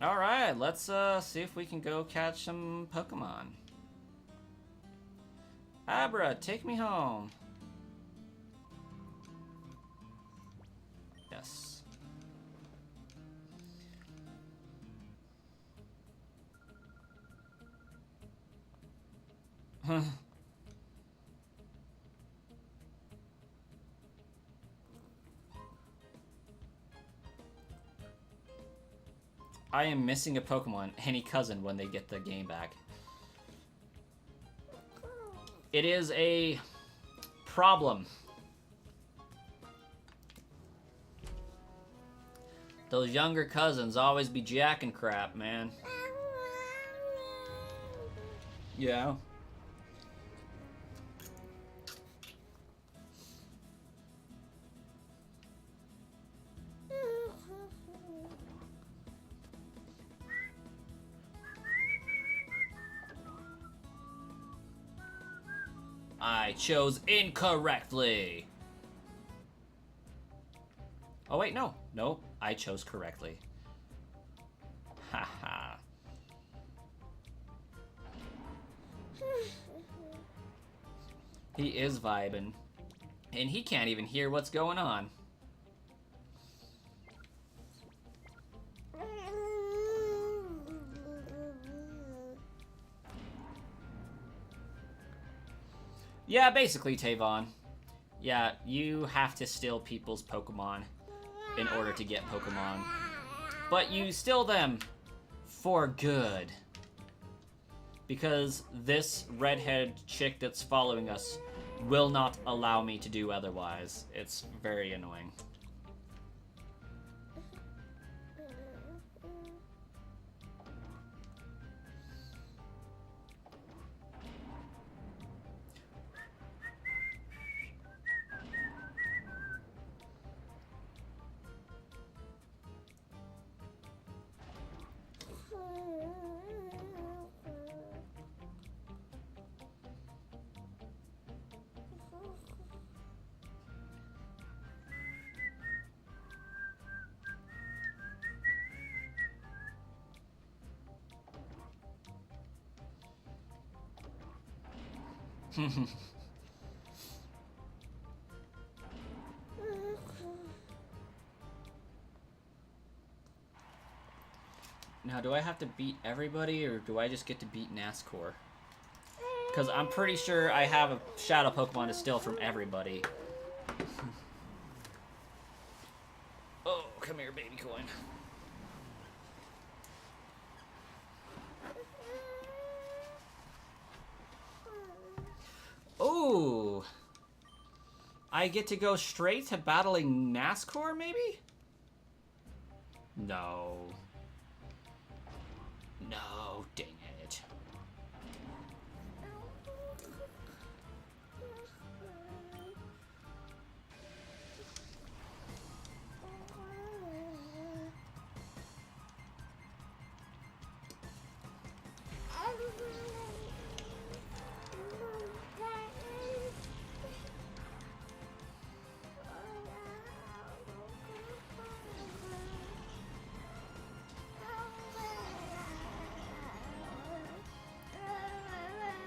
Alright, let's see if we can go catch some Pokemon. Abra, take me home. Yes. I am missing a Pokemon, any cousin, when they get the game back. It is a problem. Those younger cousins always be jacking crap, man. Yeah. I chose incorrectly. Oh wait, no. No, I chose correctly. Haha. He is vibing. And he can't even hear what's going on. Yeah, basically, Tavon. Yeah, you have to steal people's Pokemon in order to get Pokemon. But you steal them for good. Because this redhead chick that's following us will not allow me to do otherwise. It's very annoying. Now, do I have to beat everybody, or do I just get to beat NASCAR? Because I'm pretty sure I have a Shadow Pokemon to steal from everybody. Oh, come here, baby coin. Oh! I get to go straight to battling NASCAR, maybe? No. No, dang it.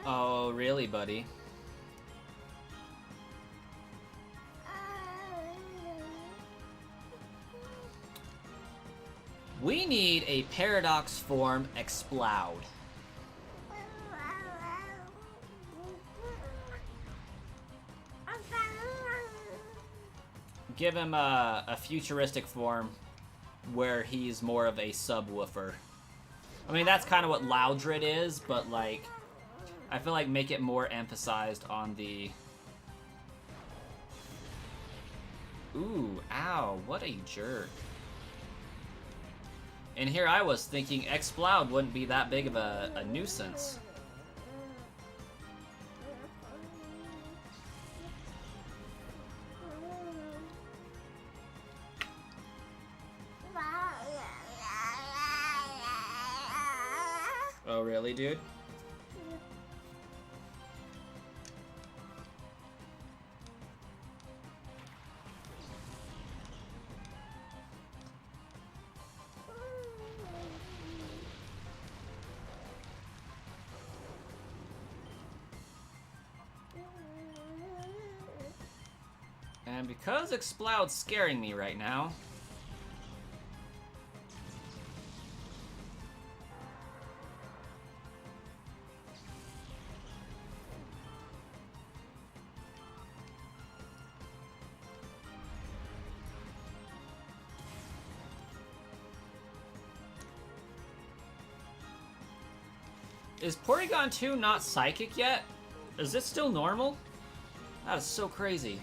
Oh, really, buddy? We need a Paradox form Exploud. Give him a futuristic form where he's more of a subwoofer. I mean, that's kind of what Loudred is, but like, I feel like make it more emphasized on the... Ooh, ow, what a jerk. And here I was thinking Exploud wouldn't be that big of a nuisance. Oh, really, dude? And because Exploud's scaring me right now... Is Porygon 2 not Psychic yet? Is it still normal? That is so crazy.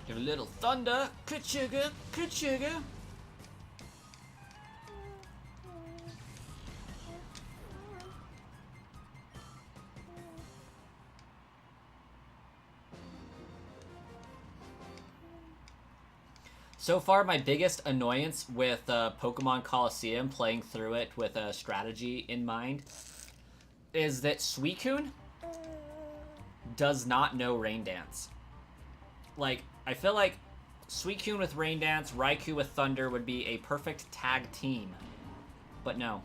Give a little thunder, crit sugar, crit sugar. So far, my biggest annoyance with Pokemon Colosseum, playing through it with a strategy in mind, is that Suicune does not know Rain Dance. Like, I feel like Suicune with Rain Dance, Raikou with Thunder would be a perfect tag team. But no.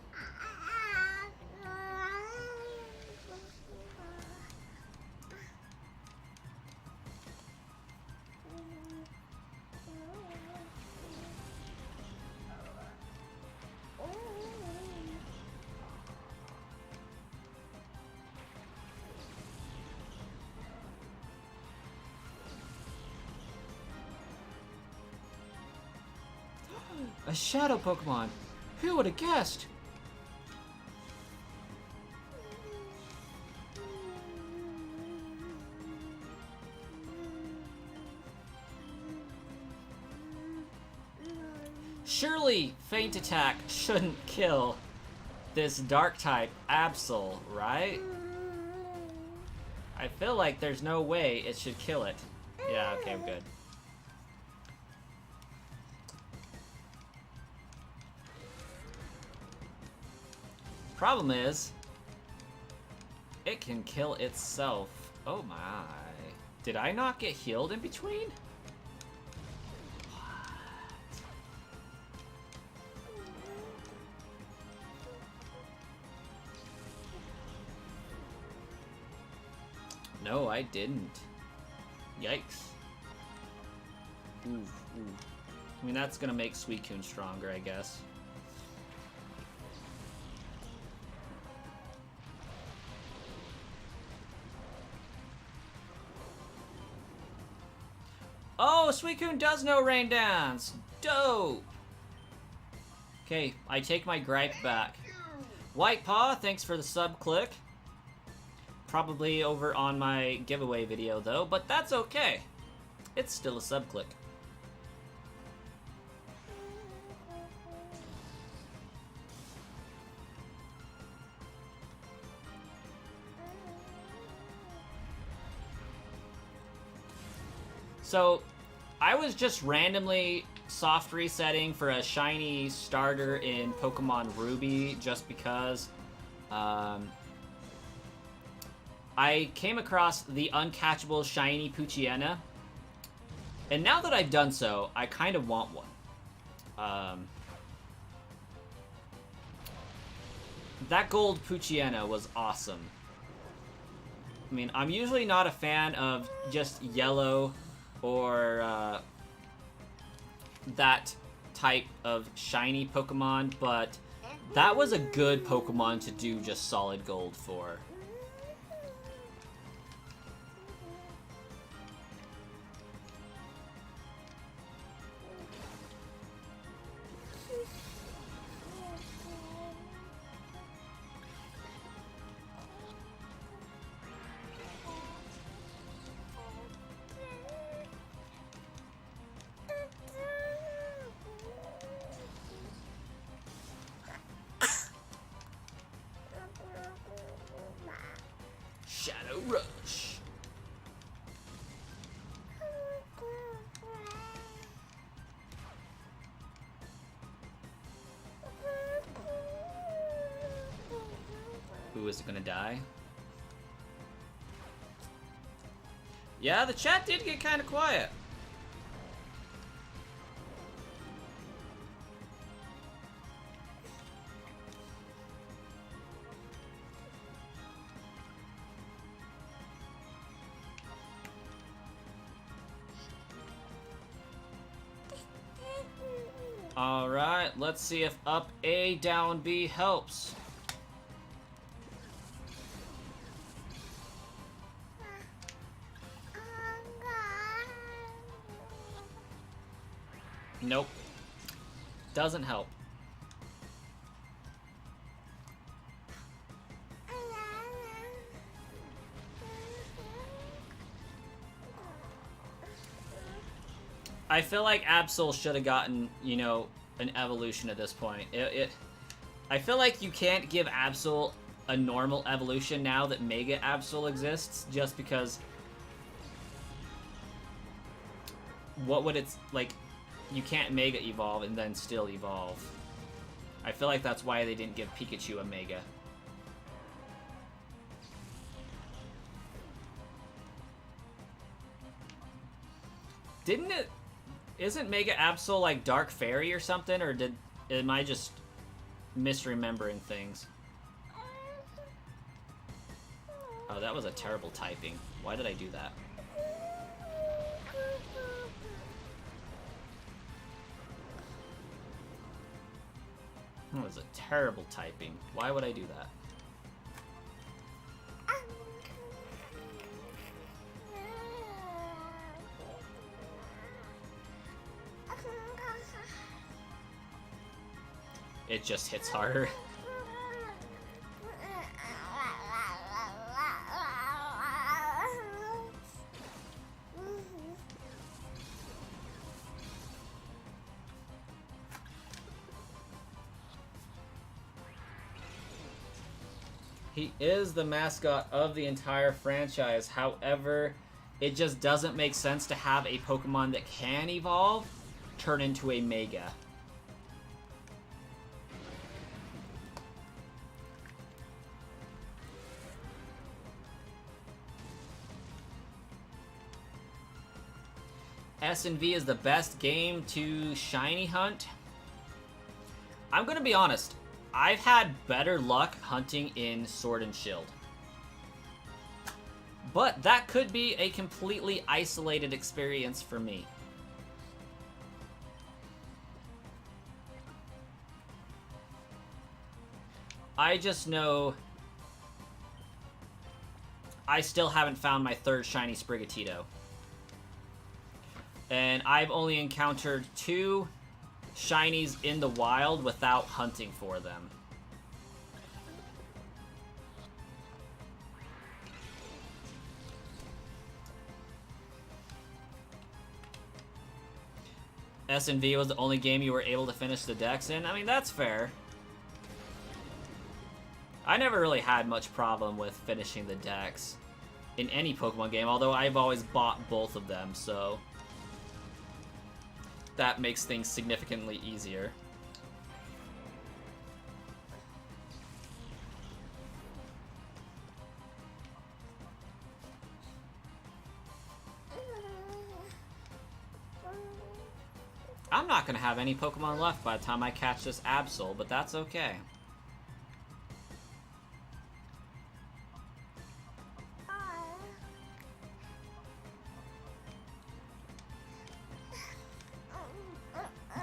A Shadow Pokemon! Who would have guessed? Surely Feint Attack shouldn't kill this Dark-type Absol, right? I feel like there's no way it should kill it. Yeah, okay, I'm good. Problem is, it can kill itself. Oh my. Did I not get healed in between? What? No, I didn't. Yikes. Ooh, ooh. I mean, that's gonna make Suicune stronger, I guess. Oh, Suicune does know Rain Dance! Dope! Okay, I take my gripe back. White Paw, thanks for the sub click. Probably over on my giveaway video though, but that's okay. It's still a sub click. So, I was just randomly soft resetting for a shiny starter in Pokemon Ruby just because I came across the uncatchable shiny Poochyena, and now that I've done so, I kind of want one. That gold Poochyena was awesome. I mean, I'm usually not a fan of just yellow or that type of shiny Pokemon, but that was a good Pokemon to do just solid gold for. Shadow Rush. Who is it gonna die? Yeah, the chat did get kind of quiet. Alright, let's see if up A, down B helps. Nope. Doesn't help. I feel like Absol should have gotten, you know, an evolution at this point. I feel like you can't give Absol a normal evolution now that Mega Absol exists, just because what would it's like? You can't Mega Evolve and then still evolve. I feel like that's why they didn't give Pikachu a Mega. Didn't it? Isn't Mega Absol like Dark Fairy or something, or am I just misremembering things? Oh, that was a terrible typing. Why did I do that? That was a terrible typing. Why would I do that? It just hits harder. He is the mascot of the entire franchise. However, it just doesn't make sense to have a Pokemon that can evolve turn into a Mega. S&V is the best game to shiny hunt. I'm gonna be honest. I've had better luck hunting in Sword and Shield. But that could be a completely isolated experience for me. I just know I still haven't found my third shiny Sprigatito. And I've only encountered 2 shinies in the wild without hunting for them. S&V was the only game you were able to finish the decks in? I mean, that's fair. I never really had much problem with finishing the decks in any Pokemon game, although I've always bought both of them, so that makes things significantly easier. I'm not going to have any Pokemon left by the time I catch this Absol, but that's okay.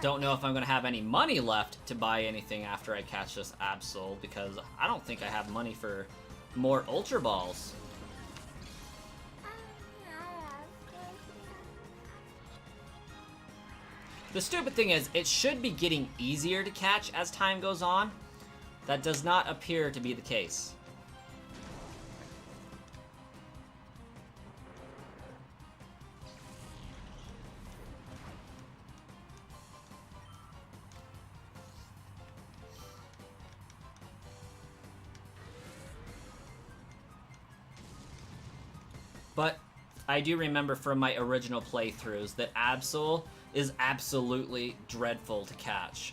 Don't know if I'm going to have any money left to buy anything after I catch this Absol, because I don't think I have money for more Ultra Balls. The stupid thing is, it should be getting easier to catch as time goes on. That does not appear to be the case. But I do remember from my original playthroughs that Absol is absolutely dreadful to catch.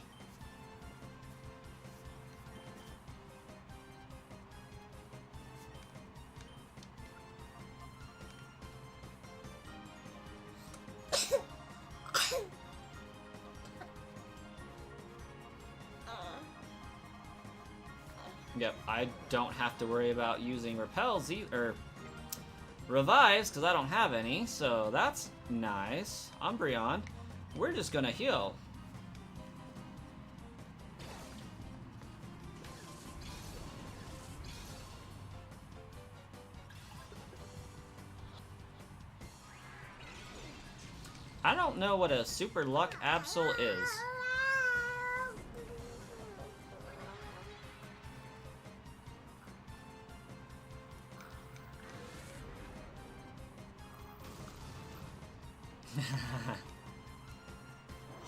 Yep, I don't have to worry about using repels or revives because I don't have any, so that's nice. Umbreon, we're just gonna heal. I don't know what a Super Luck Absol is.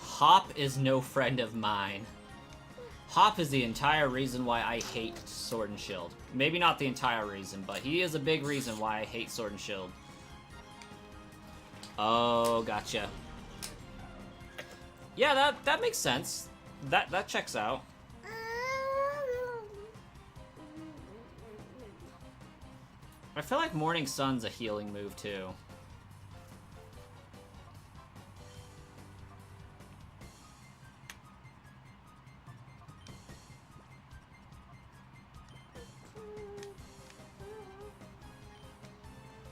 Hop is no friend of mine. Hop is the entire reason why I hate Sword and Shield. Maybe not the entire reason, but he is a big reason why I hate Sword and Shield. Oh, gotcha. Yeah, that makes sense. That checks out. I feel like Morning Sun's a healing move too.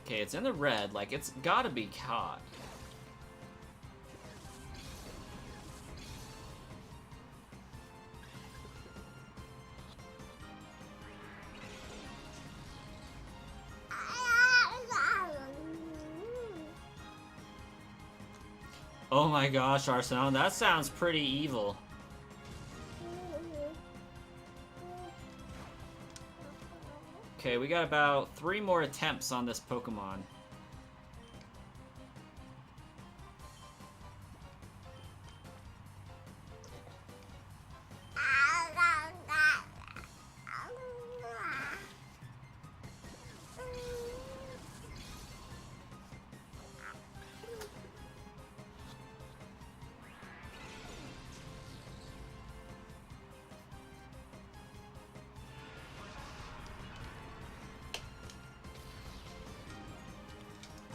Okay, it's in the red, like it's gotta be caught. Oh my gosh, Arsenal, that sounds pretty evil. Okay, we got about 3 more attempts on this Pokemon.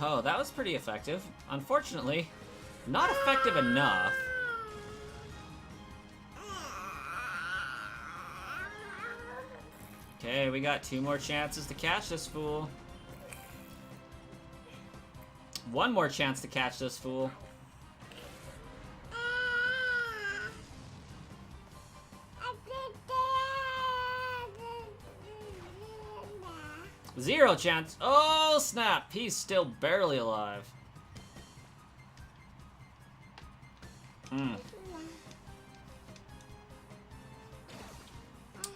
Oh, that was pretty effective. Unfortunately, not effective enough. Okay, we got 2 more chances to catch this fool. One more chance to catch this fool. Zero chance. Oh, snap. He's still barely alive.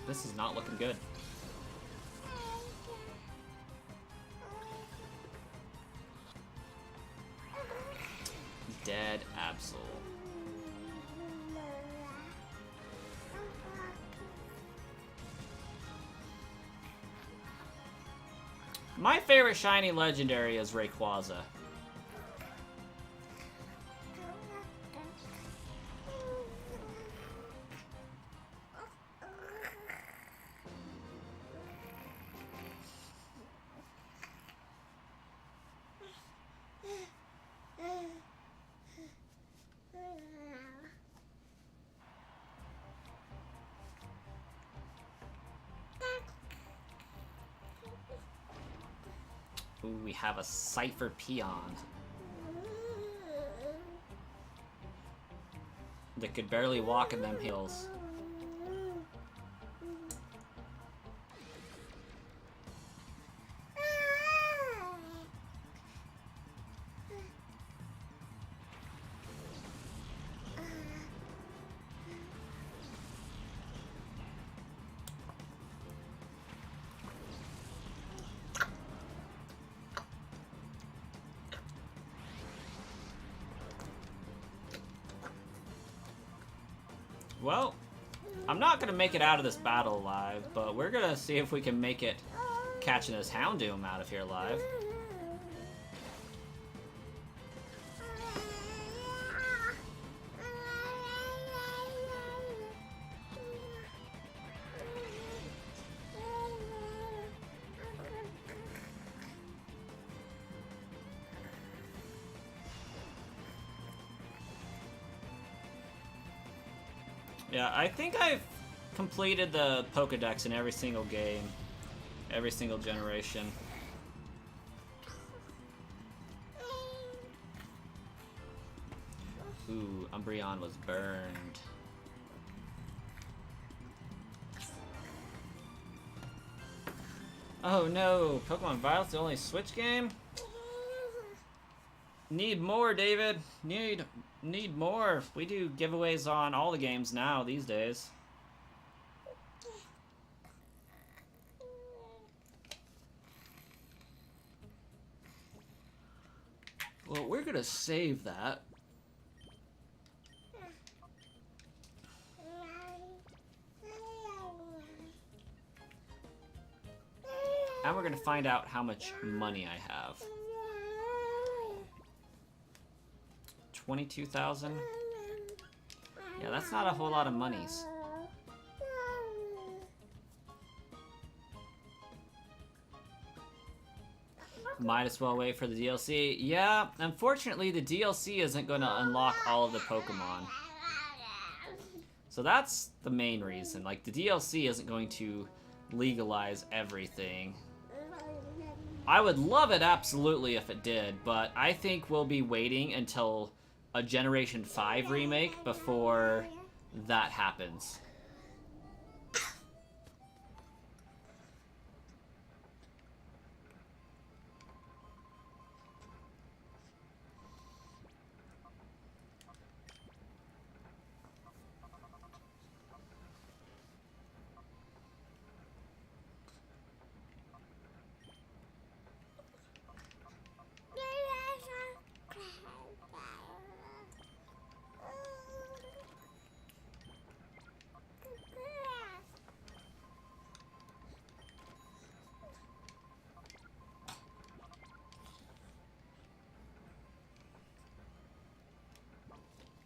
This is not looking good. Dead Absol. My favorite shiny legendary is Rayquaza. Ooh, we have a Cypher Peon that could barely walk in them hills. Well, I'm not going to make it out of this battle alive, but we're going to see if we can make it catching this Houndoom out of here alive. Yeah, I think I've completed the Pokedex in every single game, every single generation. Ooh, Umbreon was burned. Oh no, Pokemon Violet's the only Switch game? Need more, David. Need more. We do giveaways on all the games now these days. Well, we're gonna save that. And we're gonna find out how much money I have. 22,000? Yeah, that's not a whole lot of monies. Might as well wait for the DLC. Yeah, unfortunately the DLC isn't going to unlock all of the Pokemon. So that's the main reason. Like, the DLC isn't going to legalize everything. I would love it absolutely if it did, but I think we'll be waiting until a Generation 5 remake before that happens.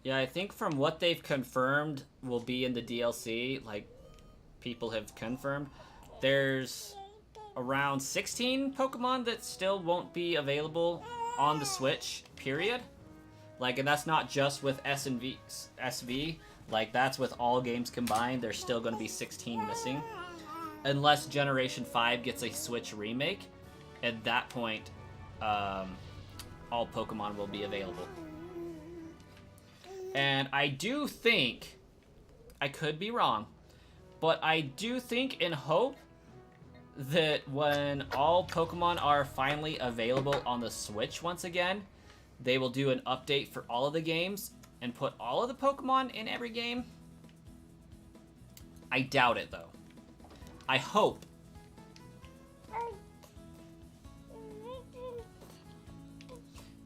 Yeah, I think from what they've confirmed will be in the DLC, like people have confirmed, there's around 16 Pokemon that still won't be available on the Switch, period. Like, and that's not just with S and V, SV, like that's with all games combined, there's still going to be 16 missing. Unless Generation 5 gets a Switch remake, at that point, all Pokemon will be available. And I do think, I could be wrong, but I do think and hope that when all Pokemon are finally available on the Switch once again, they will do an update for all of the games and put all of the Pokemon in every game. I doubt it, though. I hope.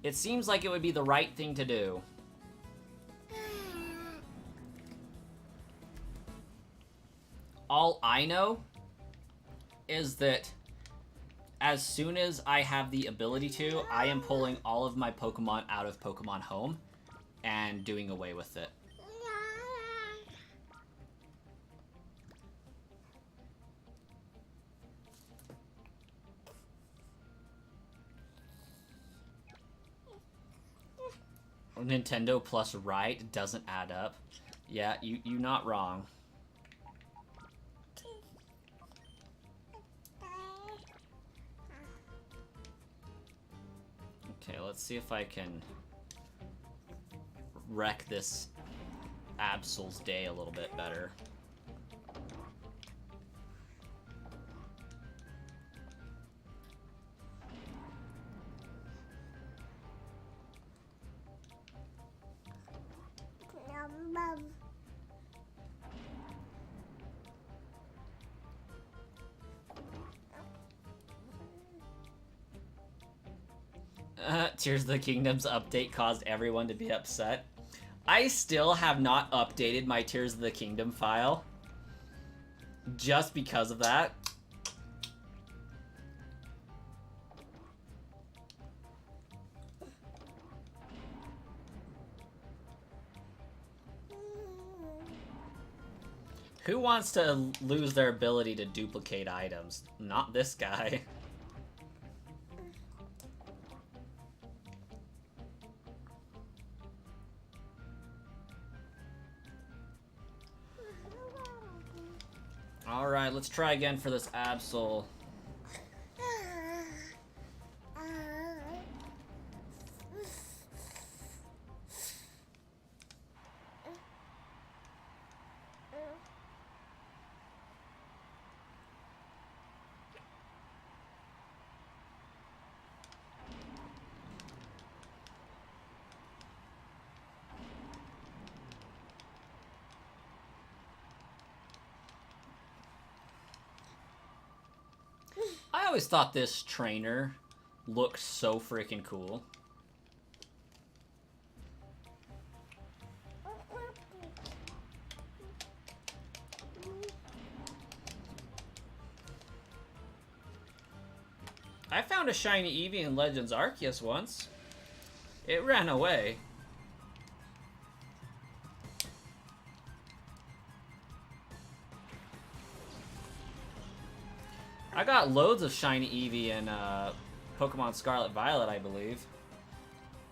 It seems like it would be the right thing to do. All I know is that as soon as I have the ability to, I am pulling all of my Pokemon out of Pokemon Home and doing away with it. Nintendo plus right doesn't add up. Yeah, you're not wrong. Okay, let's see if I can wreck this Absol's day a little bit better. Tears of the Kingdom's update caused everyone to be upset. I still have not updated my Tears of the Kingdom file. Just because of that. Who wants to lose their ability to duplicate items? Not this guy. Alright, let's try again for this Absol. I always thought this trainer looked so freaking cool. I found a shiny Eevee in Legends Arceus once. It ran away. I got loads of shiny Eevee in Pokemon Scarlet Violet, I believe.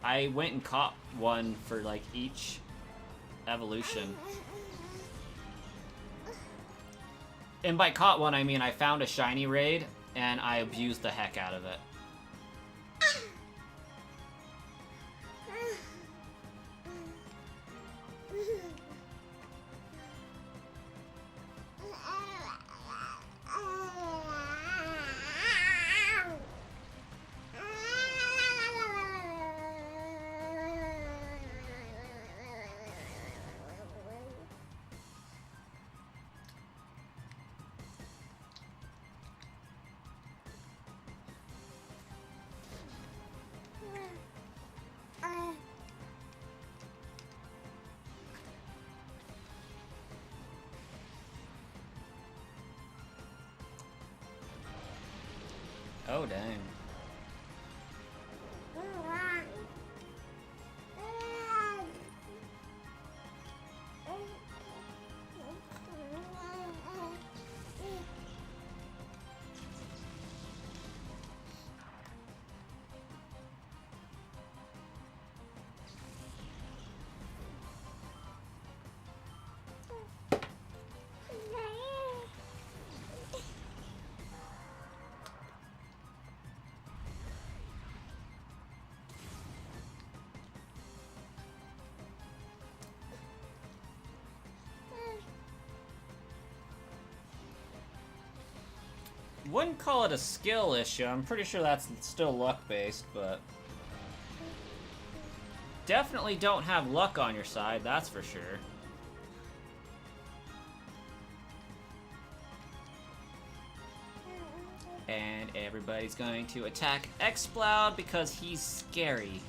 I went and caught one for like each evolution. And by caught one, I mean I found a shiny raid and I abused the heck out of it. Oh, dang. Wouldn't call it a skill issue. I'm pretty sure that's still luck-based, but... Definitely don't have luck on your side, that's for sure. And everybody's going to attack Exploud because he's scary.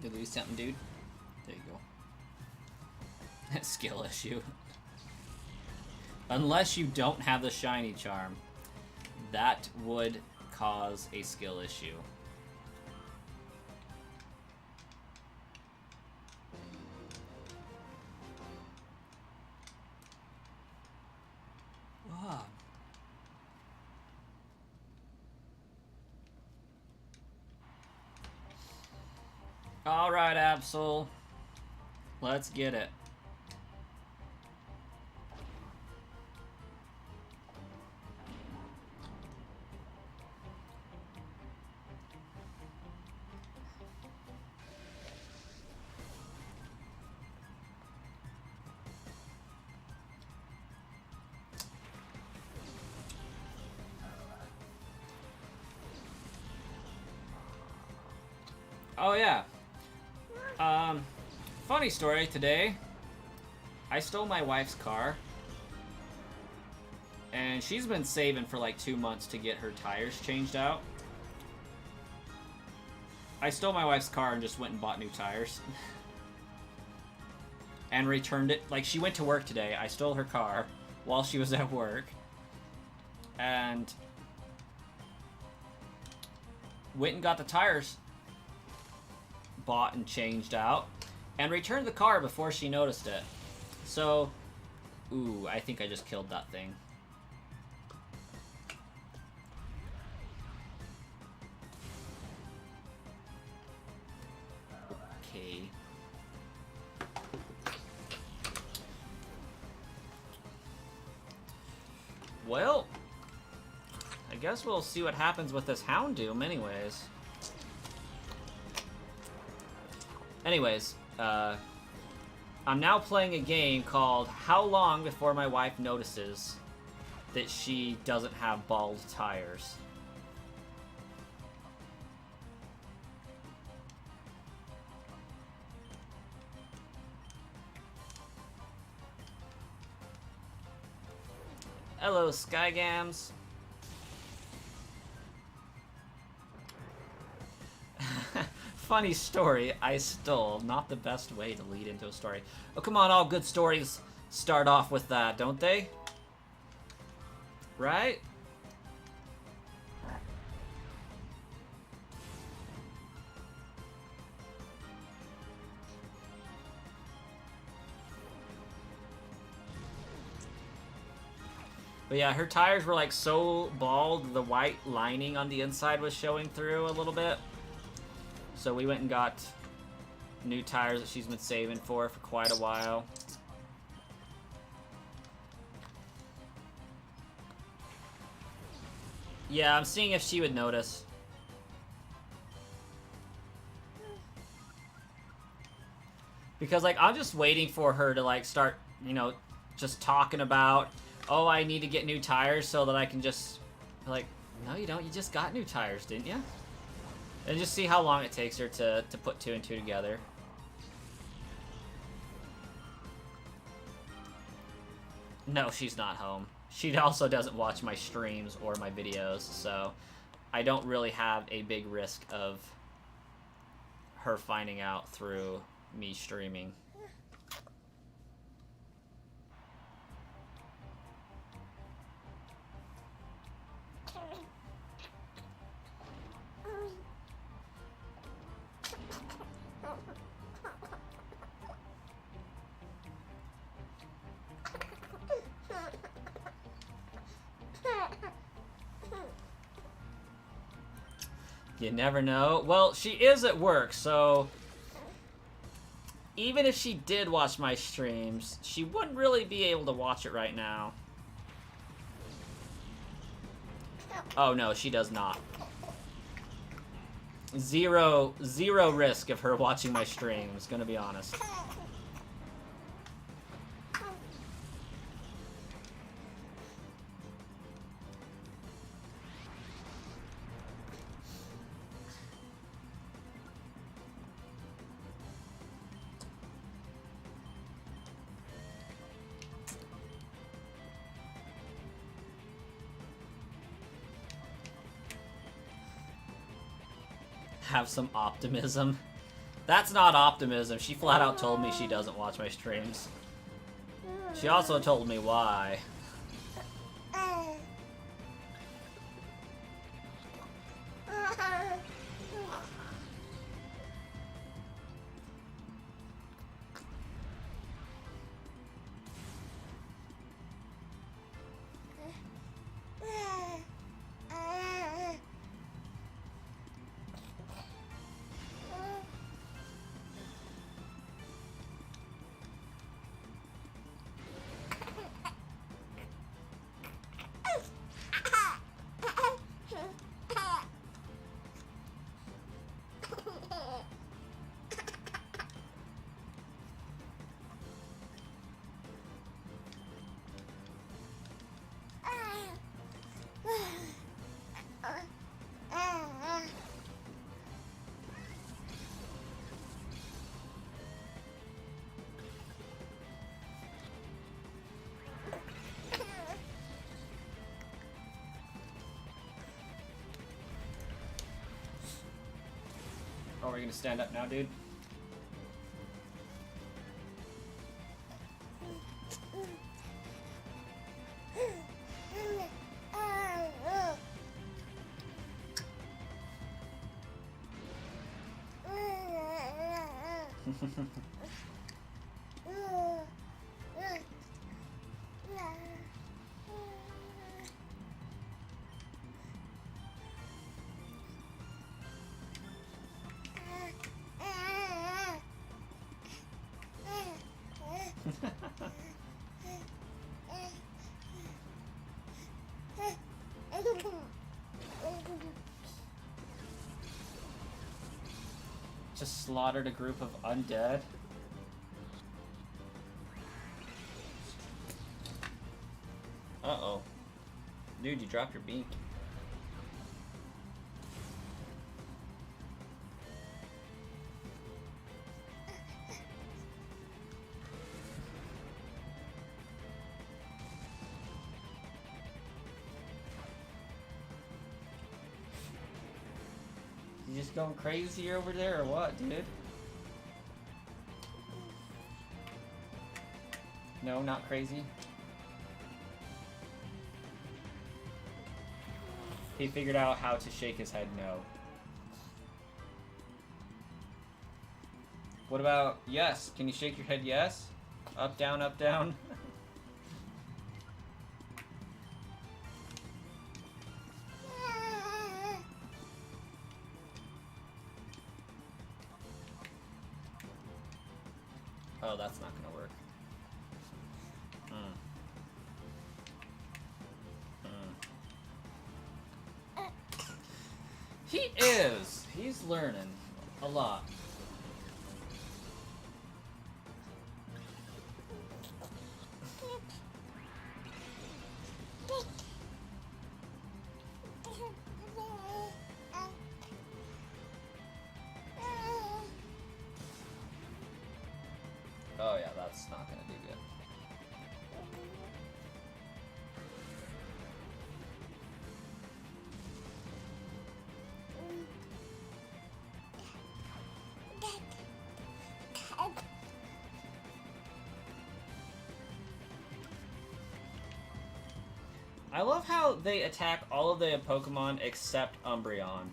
You lose something, dude? There you go. Skill issue. Unless you don't have the shiny charm, that would cause a skill issue. Wow. All right, Absol. Let's get it. Oh yeah. Funny story today. I stole my wife's car. And she's been saving for like 2 months to get her tires changed out. I stole my wife's car and just went and bought new tires. And returned it. Like, she went to work today. I stole her car while she was at work. And went and got the tires bought and changed out, and returned the car before she noticed it. So, ooh, I think I just killed that thing. Okay. Well, I guess we'll see what happens with this Houndoom anyways. Anyways, I'm now playing a game called How Long Before My Wife Notices That She Doesn't Have Bald Tires. Hello, Skygams. Funny story I stole. Not the best way to lead into a story. Oh, come on, all good stories start off with that, don't they? Right? But yeah, her tires were like so bald, the white lining on the inside was showing through a little bit. So we went and got new tires that she's been saving for quite a while. Yeah, I'm seeing if she would notice. Because, like, I'm just waiting for her to, like, start, you know, just talking about, oh, I need to get new tires so that I can just, like, no, you don't. You just got new tires, didn't you? And just see how long it takes her to put 2 and 2 together. No, she's not home. She also doesn't watch my streams or my videos, so I don't really have a big risk of her finding out through me streaming. You never know. Well, she is at work, so even if she did watch my streams, she wouldn't really be able to watch it right now. Oh no, she does not. Zero risk of her watching my streams, gonna be honest. Have some optimism. That's not optimism. She flat out told me she doesn't watch my streams. She also told me why. Oh, are you gonna stand up now, dude? Just slaughtered a group of undead. Uh-oh. Dude, you dropped your beak. You just going crazy over there or what, dude? No, not crazy. He figured out how to shake his head no. What about yes? Can you shake your head yes? Up, down, up, down. Oh, that's not gonna work. He is! He's learning a lot. Oh yeah, that's not gonna do good. I love how they attack all of the Pokemon except Umbreon.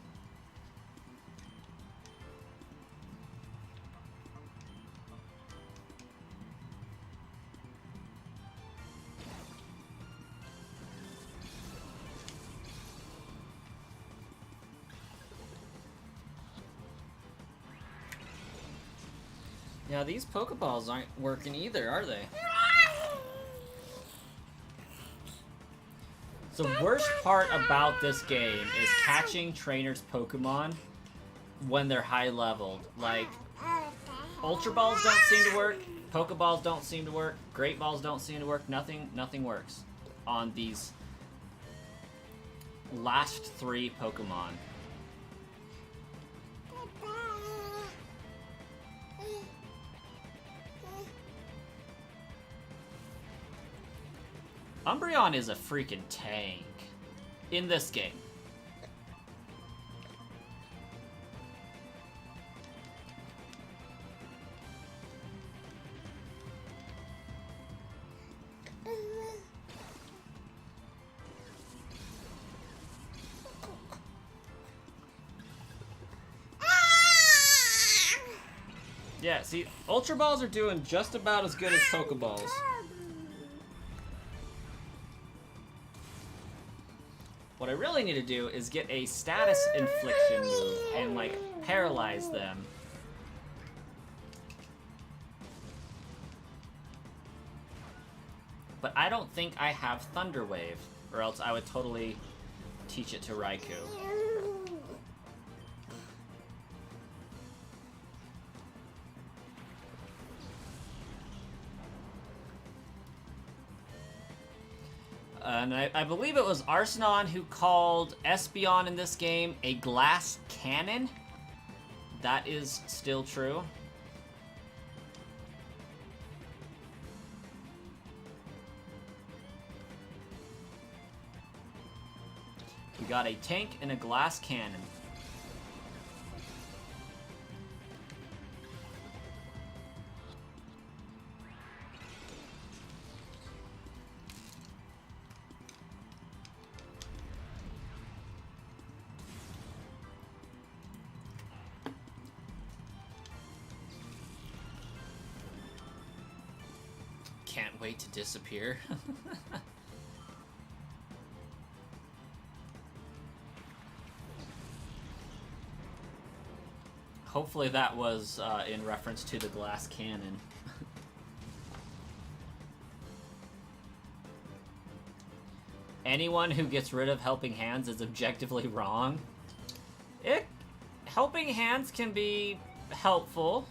Yeah, these Pokeballs aren't working either, are they? The worst part about this game is catching trainers' Pokemon when they're high leveled. Like, Ultra Balls don't seem to work, Pokeballs don't seem to work, Great Balls don't seem to work, nothing works on these last 3 Pokemon. Umbreon is a freaking tank in this game. Yeah, see, Ultra Balls are doing just about as good as Pokeballs. What I really need to do is get a status infliction move and, like, paralyze them. But I don't think I have Thunder Wave, or else I would totally teach it to Raikou. And I believe it was Arsenon who called Espeon in this game a glass cannon. That is still true. We got a tank and a glass cannon. Can't wait to disappear. Hopefully that was in reference to the glass cannon. Anyone who gets rid of Helping Hands is objectively wrong. Helping Hands can be helpful.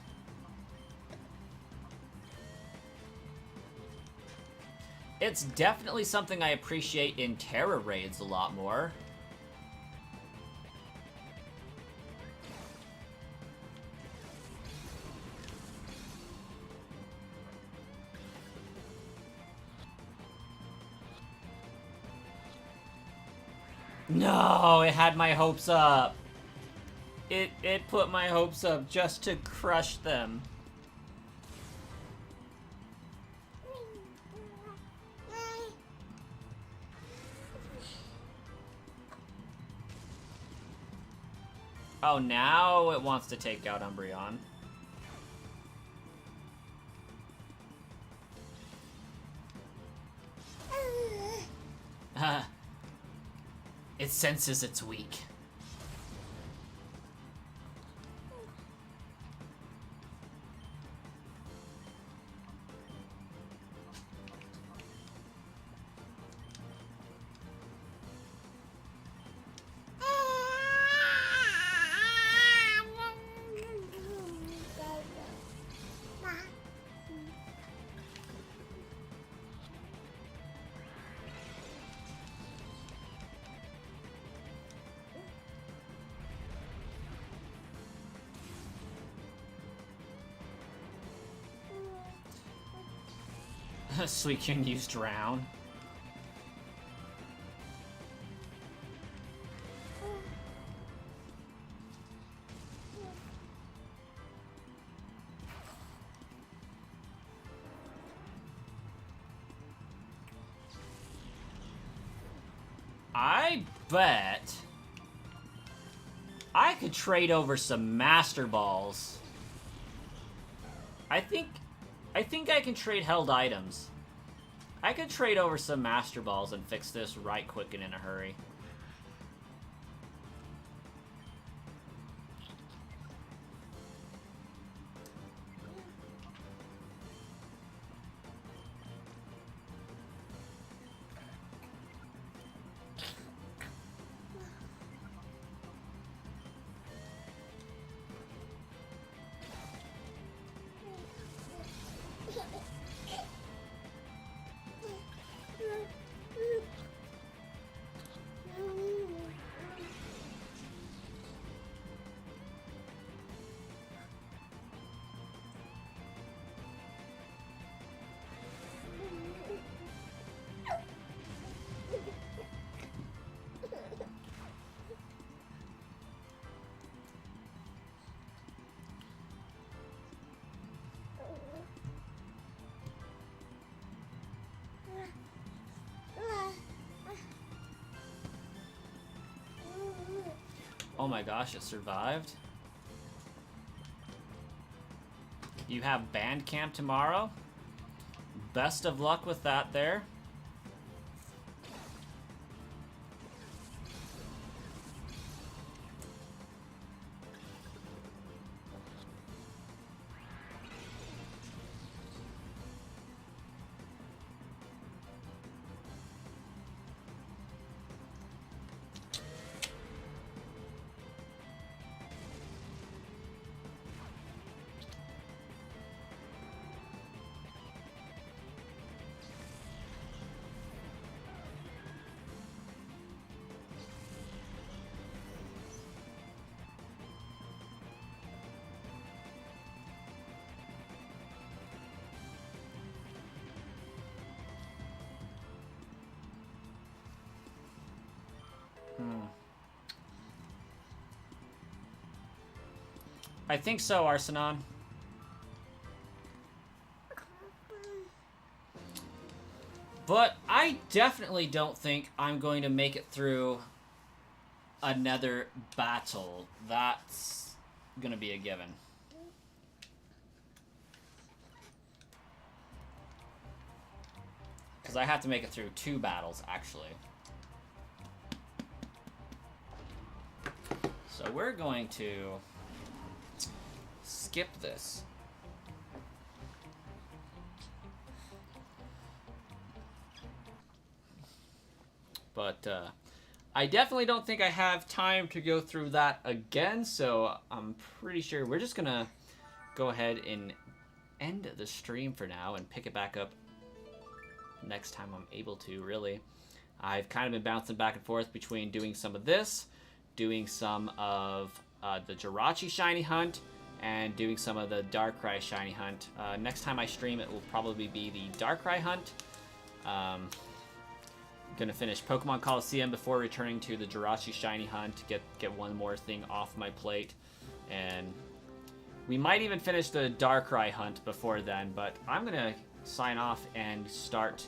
It's definitely something I appreciate in Terra raids a lot more. No, it had my hopes up. It put my hopes up just to crush them. Oh, now it wants to take out Umbreon. It senses it's weak. Suicune used Drown. I bet I could trade over some Master Balls. I think I can trade held items. I could trade over some Master Balls and fix this right quick and in a hurry. Oh my gosh, it survived. You have band camp tomorrow. Best of luck with that there. I think so, Arsenon. But I definitely don't think I'm going to make it through another battle. That's going to be a given. Because I have to make it through 2 battles, actually. So we're going to skip this. But I definitely don't think I have time to go through that again, so I'm pretty sure we're just gonna go ahead and end the stream for now and pick it back up next time I'm able to, really. I've kind of been bouncing back and forth between doing some of this, doing some of the Jirachi Shiny Hunt, and doing some of the Darkrai Shiny Hunt. Next time I stream, it will probably be the Darkrai Hunt. Gonna finish Pokemon Colosseum before returning to the Jirachi Shiny Hunt to get one more thing off my plate. And we might even finish the Darkrai Hunt before then, but I'm gonna sign off and start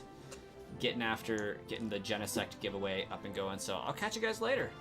getting the Genesect giveaway up and going. So I'll catch you guys later.